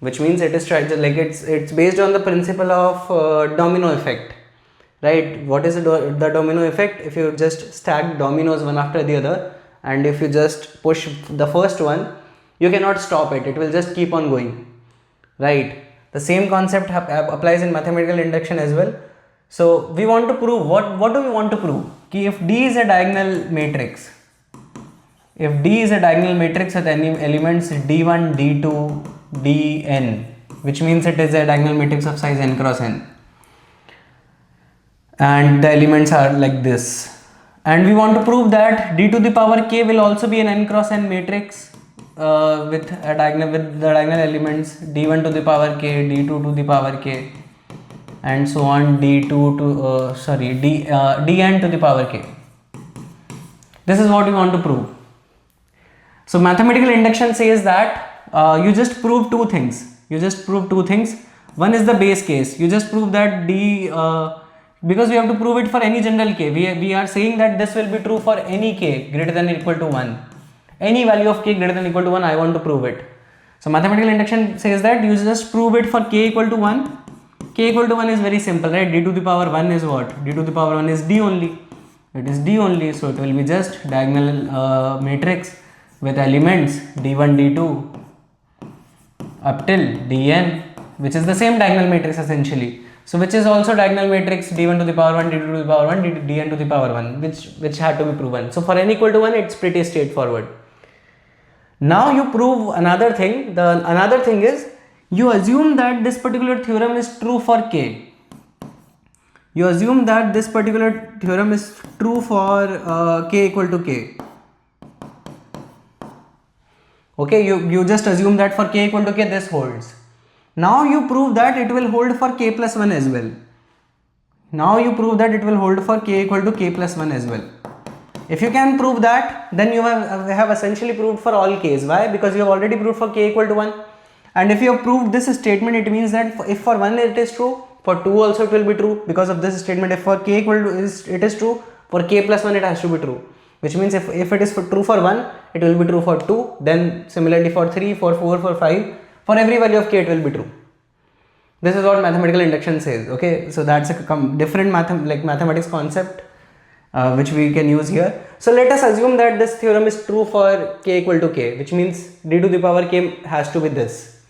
which means it is like it's based on the principle of domino effect, right? What is the domino effect? If you just stack dominoes one after the other, and if you just push the first one, you cannot stop it, it will just keep on going, right? The same concept applies in mathematical induction as well. So we want to prove, what do we want to prove? If D is a diagonal matrix, if D is a diagonal matrix with any elements d1, d2, dn, which means it is a diagonal matrix of size n cross n, and the elements are like this, and we want to prove that d to the power k will also be an n cross n matrix with the diagonal elements d1 to the power k, d2 to the power k, and so on, dn to the power k. This is what we want to prove. So mathematical induction says that you just prove two things. One is the base case. You just prove that D, because we have to prove it for any general k. We are saying that this will be true for any k greater than or equal to 1. Any value of k greater than or equal to 1, I want to prove it. So mathematical induction says that you just prove it for k equal to 1. K equal to 1 is very simple, right? D to the power 1 is what? D to the power 1 is D only. It is D only, so it will be just diagonal matrix with elements d1, d2 up till dn, which is the same diagonal matrix essentially. So which is also diagonal matrix d1 to the power 1, d2 to the power 1, dn to the power 1, which had to be proven. So for n equal to 1, it's pretty straightforward. Now you prove another thing. The another thing is you assume that this particular theorem is true for k. You assume that this particular theorem is true for k equal to k. Okay, you just assume that for k equal to k this holds. Now you prove that it will hold for k plus 1 as well. Now you prove that it will hold for k equal to k plus 1 as well. If you can prove that, then you have essentially proved for all k's. Why? Because you have already proved for k equal to 1. And if you have proved this statement, it means that if for 1 it is true, for 2 also it will be true. Because of this statement, if for k equal to it is true, for k plus 1 it has to be true. Which means if it is true for 1, it will be true for 2, then similarly for 3, for 4, for 5, for every value of k it will be true. This is what mathematical induction says. Okay, so that's a different mathematics concept which we can use here. So let us assume that this theorem is true for k equal to k, which means d to the power k has to be this.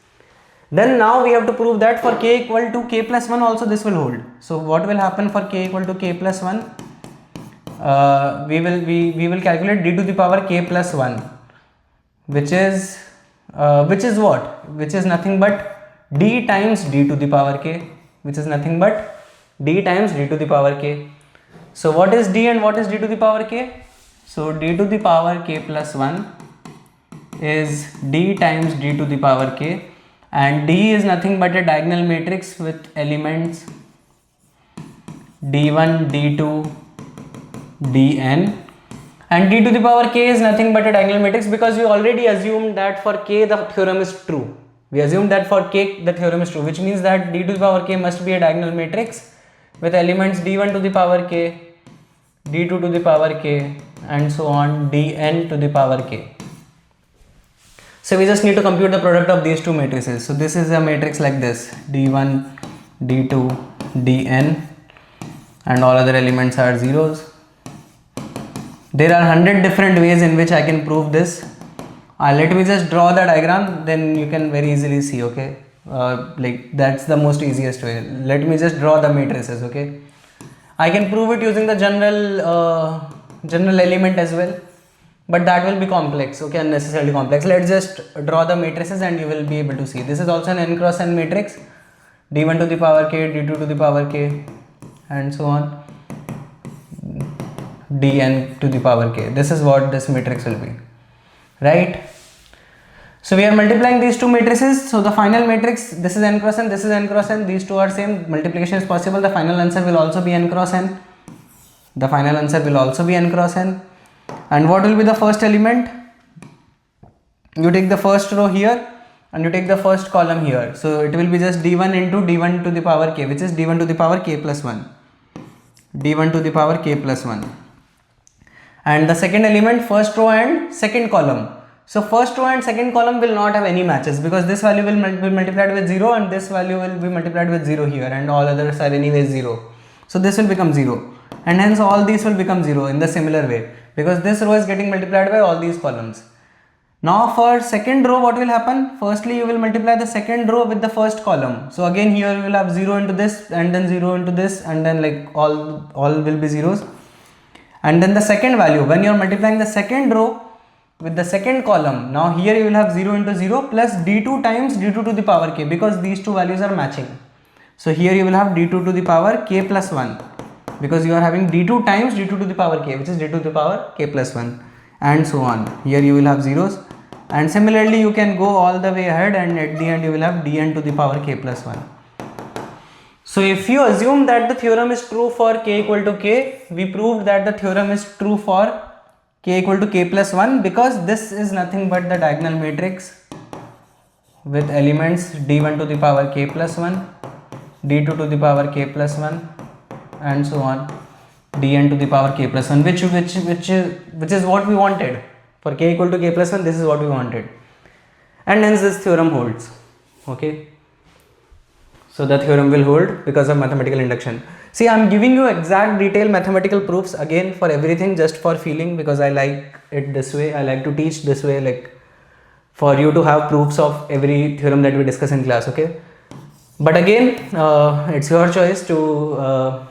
Then now we have to prove that for k equal to k plus 1 also this will hold. So what will happen for k equal to k plus 1? We will calculate d to the power k plus 1, which is what? Which is nothing but d times d to the power k, which is nothing but d times d to the power k. So what is d and what is d to the power k? So d to the power k plus 1 is d times d to the power k, and D is nothing but a diagonal matrix with elements d1, d2, dn, and d to the power k is nothing but a diagonal matrix because we already assumed that for k the theorem is true. We assumed that for k the theorem is true, which means that d to the power k must be a diagonal matrix with elements d1 to the power k, d2 to the power k, and so on, dn to the power k. So we just need to compute the product of these two matrices. So this is a matrix like this, d1, d2, dn, and all other elements are zeros. There are 100 different ways in which I can prove this. Let me just draw the diagram, then you can very easily see, okay? Like that's the most easiest way. Let me just draw the matrices, okay? I can prove it using the general element as well, but that will be complex, okay, unnecessarily complex. Let's just draw the matrices and you will be able to see. This is also an n cross n matrix, d1 to the power k, d2 to the power k, and so on, dn to the power k. This is what this matrix will be, right? So we are multiplying these two matrices. So the final matrix, this is n cross n, this is n cross n, these two are same, multiplication is possible. The final answer will also be n cross n. The final answer will also be n cross n. And what will be the first element? You take the first row here and you take the first column here. So it will be just d1 into d1 to the power k, which is d1 to the power k plus 1. d1 to the power k plus 1. And the second element, first row and second column. So first row and second column will not have any matches because this value will be multiplied with 0 and this value will be multiplied with 0 here, and all others are anyway 0. So this will become 0, and hence all these will become 0 in the similar way because this row is getting multiplied by all these columns. Now for second row, what will happen? Firstly you will multiply the second row with the first column. So again here you will have 0 into this and then 0 into this, and then like all will be zeros. And then the second value, when you are multiplying the second row with the second column, now here you will have 0 into 0 plus d2 times d2 to the power k, because these two values are matching. So here you will have d2 to the power k plus 1 because you are having d2 times d2 to the power k, which is d2 to the power k plus 1, and so on. Here you will have zeros, and similarly you can go all the way ahead, and at the end you will have dn to the power k plus 1. So if you assume that the theorem is true for k equal to k, we proved that the theorem is true for k equal to k plus 1 because this is nothing but the diagonal matrix with elements d1 to the power k plus 1, d2 to the power k plus 1, and so on, dn to the power k plus 1, which is what we wanted. For k equal to k plus 1, this is what we wanted, and hence this theorem holds, okay? So the theorem will hold because of mathematical induction. See, I am giving you exact detailed mathematical proofs again for everything just for feeling, because I like it this way. I like to teach this way, like for you to have proofs of every theorem that we discuss in class, okay? But again, it's your choice to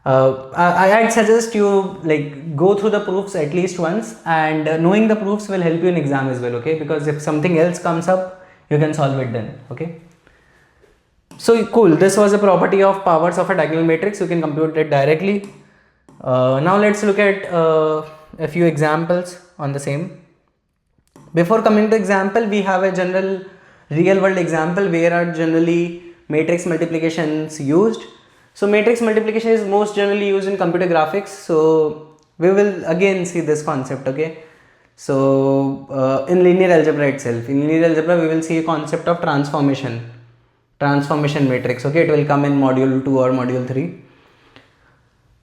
I'd suggest you like go through the proofs at least once, and knowing the proofs will help you in exam as well, okay? Because if something else comes up, you can solve it then, okay? So cool, this was a property of powers of a diagonal matrix. You can compute it directly. Now let's look at a few examples on the same. Before coming to example, we have a general real world example where are generally matrix multiplications used. So matrix multiplication is most generally used in computer graphics. So we will again see this concept, okay? So in linear algebra itself, in linear algebra we will see a concept of transformation matrix, okay? It will come in module 2 or module 3.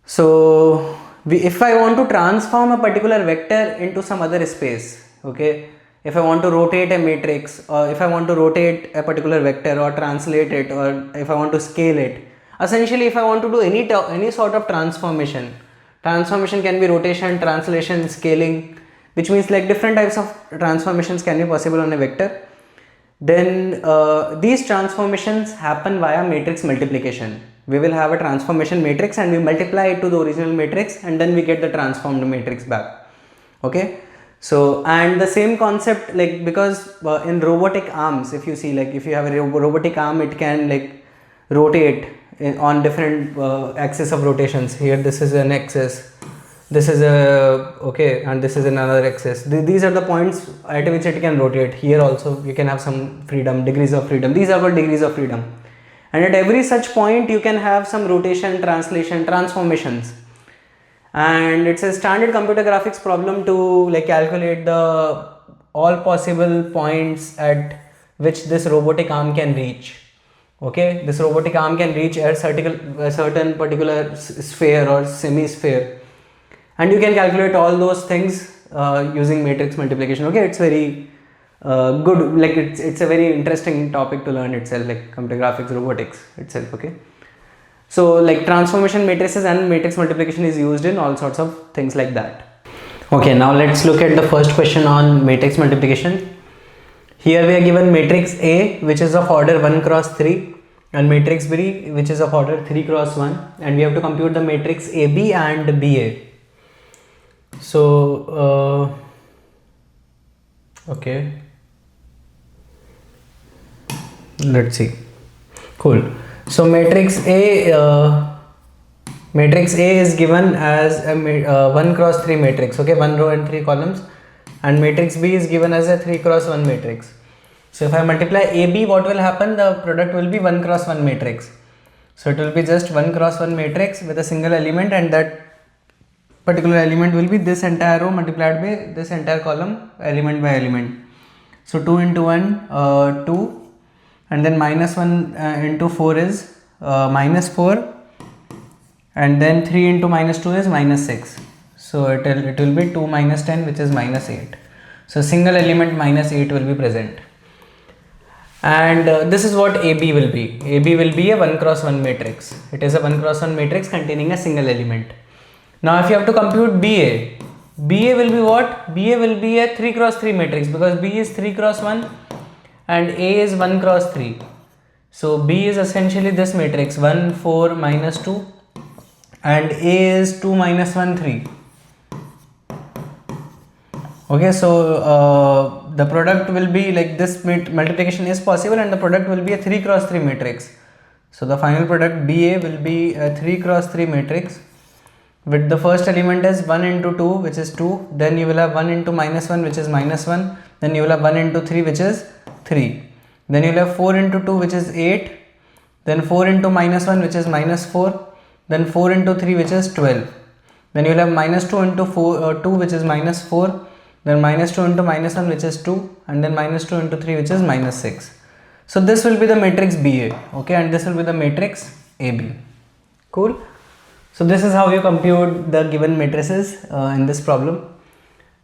So if I want to transform a particular vector into some other space, okay, if I want to rotate a matrix, or if I want to rotate a particular vector or translate it, or if I want to scale it, essentially if I want to do any sort of transformation can be rotation, translation, scaling, which means like different types of transformations can be possible on a vector. then these transformations happen via matrix multiplication. We will have a transformation matrix and we multiply it to the original matrix, and then we get the transformed matrix back. Okay, so and the same concept, like, because in robotic arms, if you see, like, if you have a robotic arm, it can like rotate on different axis of rotations. Here this is an axis, this is a, okay, and this is another axis. These are the points at which it can rotate. Here also you can have some freedom, degrees of freedom. These are called degrees of freedom, and at every such point you can have some rotation, translation, transformations. And it's a standard computer graphics problem to like calculate the all possible points at which this robotic arm can reach. Okay, this robotic arm can reach a certain particular sphere or semi-sphere, and you can calculate all those things using matrix multiplication. Okay, it's very good, like it's a very interesting topic to learn itself, like computer graphics, robotics itself. Okay, so like transformation matrices and matrix multiplication is used in all sorts of things like that. Okay, now let's look at the first question on matrix multiplication. Here we are given matrix A, which is of order 1 cross 3, and matrix B, which is of order 3 cross 1, and we have to compute the matrix AB and BA. So okay, let's see. Cool. So matrix A is given as a 1 cross 3 matrix. Okay, 1 row and 3 columns, and matrix B is given as a 3 cross 1 matrix. So if I multiply AB, what will happen? The product will be 1 cross 1 matrix. So it will be just 1 cross 1 matrix with a single element, and that particular element will be this entire row multiplied by this entire column, element by element. So 2 into 1, 2, and then minus 1 into 4 is minus 4, and then 3 into minus 2 is minus 6. So it will be 2 minus 10, which is minus 8. So single element minus 8 will be present. And this is what AB will be. AB will be a 1 cross 1 matrix. It is a 1 cross 1 matrix containing a single element. Now if you have to compute BA, BA will be what? BA will be a 3 cross 3 matrix, because B is 3 cross 1 and A is 1 cross 3. So B is essentially this matrix 1, 4, minus 2, and A is 2, minus 1, 3. Okay, so the product will be like this, multiplication is possible, and the product will be a 3 cross 3 matrix. So the final product BA will be a 3 cross 3 matrix with the first element is 1 into 2, which is 2, then you will have 1 into minus 1, which is minus 1, then you will have 1 into 3, which is 3, then you will have 4 into 2, which is 8, then 4 into minus 1, which is minus 4, then 4 into 3, which is 12, then you will have minus 2 into 2, which is minus 4, then minus 2 into minus 1, which is 2, and then minus 2 into 3, which is minus 6. So this will be the matrix BA, okay, and this will be the matrix AB. Cool. So this is how you compute the given matrices in this problem.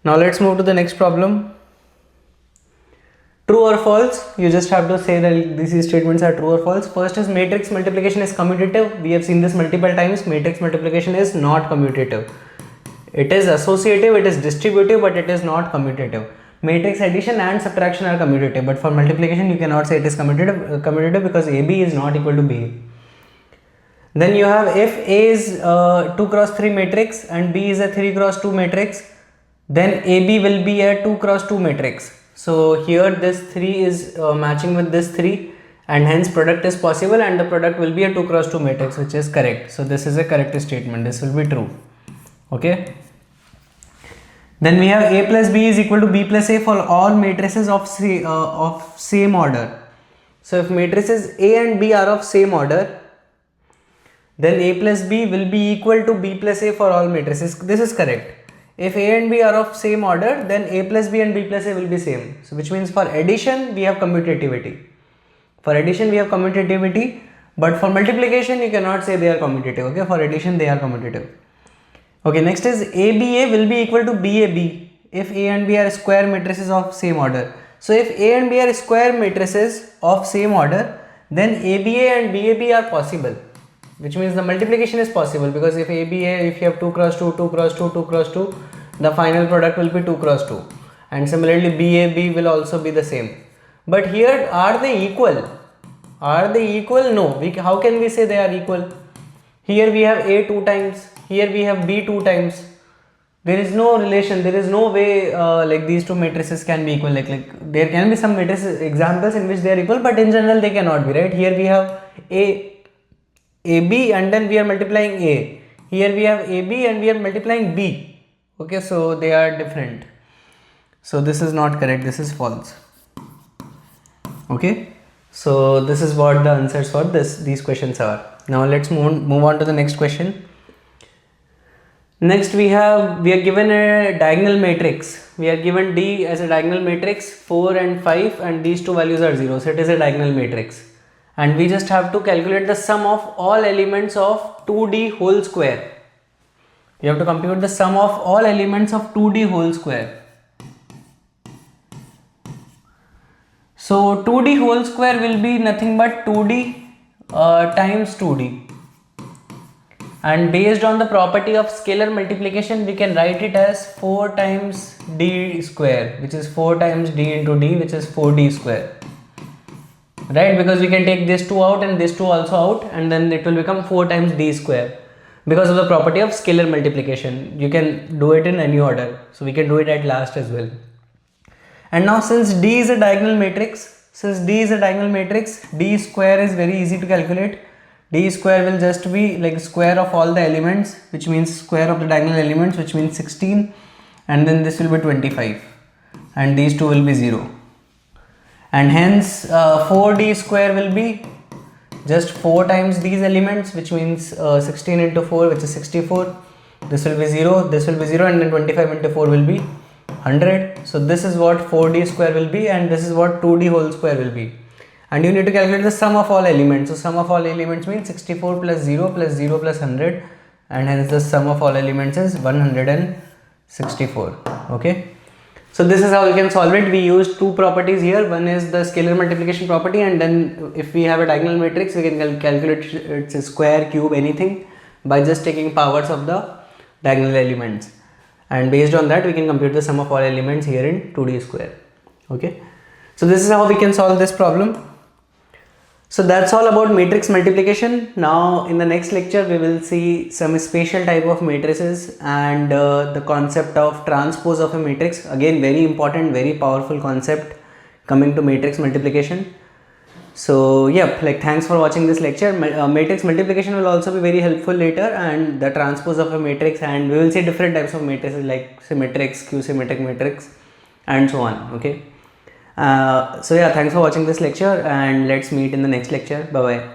Now let's move to the next problem. True or false? You just have to say that these statements are true or false. First is matrix multiplication is commutative. We have seen this multiple times. Matrix multiplication is not commutative. It is associative, it is distributive, but it is not commutative. Matrix addition and subtraction are commutative, but for multiplication you cannot say it is commutative because AB is not equal to BA. Then you have, if A is 2 cross 3 matrix and B is a 3 cross 2 matrix, then AB will be a 2 cross 2 matrix. So here this 3 is matching with this 3, and hence product is possible, and the product will be a 2 cross 2 matrix, which is correct. So this is a correct statement. This will be true. Okay. Then we have A plus B is equal to B plus A for all matrices of same order. So if matrices A and B are of same order, then A plus B will be equal to B plus A for all matrices. This is correct. If A and B are of same order, then A plus B and B plus A will be same. So which means for addition we have commutativity. For addition we have commutativity, but for multiplication you cannot say they are commutative. Okay, for addition they are commutative. Okay, next is ABA will be equal to BAB if A and B are square matrices of same order. So if A and B are square matrices of same order, then ABA and BAB are possible, which means the multiplication is possible, because if ABA, if you have 2 cross 2, 2 cross 2, 2 cross 2, the final product will be 2 cross 2, and similarly BAB will also be the same. But here, are they equal? Are they equal? No. How can we say they are equal? Here we have A 2 times, here we have B 2 times. There is no relation, there is no way like these two matrices can be equal. Like there can be some matrices examples in which they are equal, but in general they cannot be, right? Here we have AB and then we are multiplying A. Here we have AB and we are multiplying B. Okay, so they are different. So this is not correct, this is false. Okay, so this is what the answers for these questions are. Now let's move on to the next question. Next we are given a diagonal matrix. We are given D as a diagonal matrix, 4 and 5, and these two values are 0. So it is a diagonal matrix. And we just have to calculate the sum of all elements of 2D whole square. You have to compute the sum of all elements of 2D whole square. So 2D whole square will be nothing but 2D times 2D. And based on the property of scalar multiplication, we can write it as 4 times D square, which is 4 times D into D, which is 4D square. Right, because we can take this 2 out and this 2 also out, and then it will become 4 times D square. Because of the property of scalar multiplication, you can do it in any order. So we can do it at last as well. And now since D is a diagonal matrix, D square is very easy to calculate. D square will just be like square of all the elements, which means square of the diagonal elements, which means 16, and then this will be 25, and these two will be 0. And hence 4D square will be just 4 times these elements, which means 16 into 4, which is 64. This will be 0, this will be 0, and then 25 into 4 will be 100. So this is what 4D square will be, and this is what 2D whole square will be. And you need to calculate the sum of all elements. So sum of all elements means 64 plus 0 plus 0 plus 100, and hence the sum of all elements is 164. Okay. So this is how you can solve it. We use two properties here. One is the scalar multiplication property, and then if we have a diagonal matrix, we can calculate its square, cube, anything by just taking powers of the diagonal elements. And based on that, we can compute the sum of all elements here in 2D square. Okay. So this is how we can solve this problem. So that's all about matrix multiplication. Now in the next lecture we will see some special type of matrices and the concept of transpose of a matrix. Again, very important, very powerful concept coming to matrix multiplication. So yep, like thanks for watching this lecture. Matrix multiplication will also be very helpful later, and the transpose of a matrix, and we will see different types of matrices like symmetric, skew symmetric matrix, and so on. Okay. So yeah, thanks for watching this lecture, and let's meet in the next lecture. Bye bye.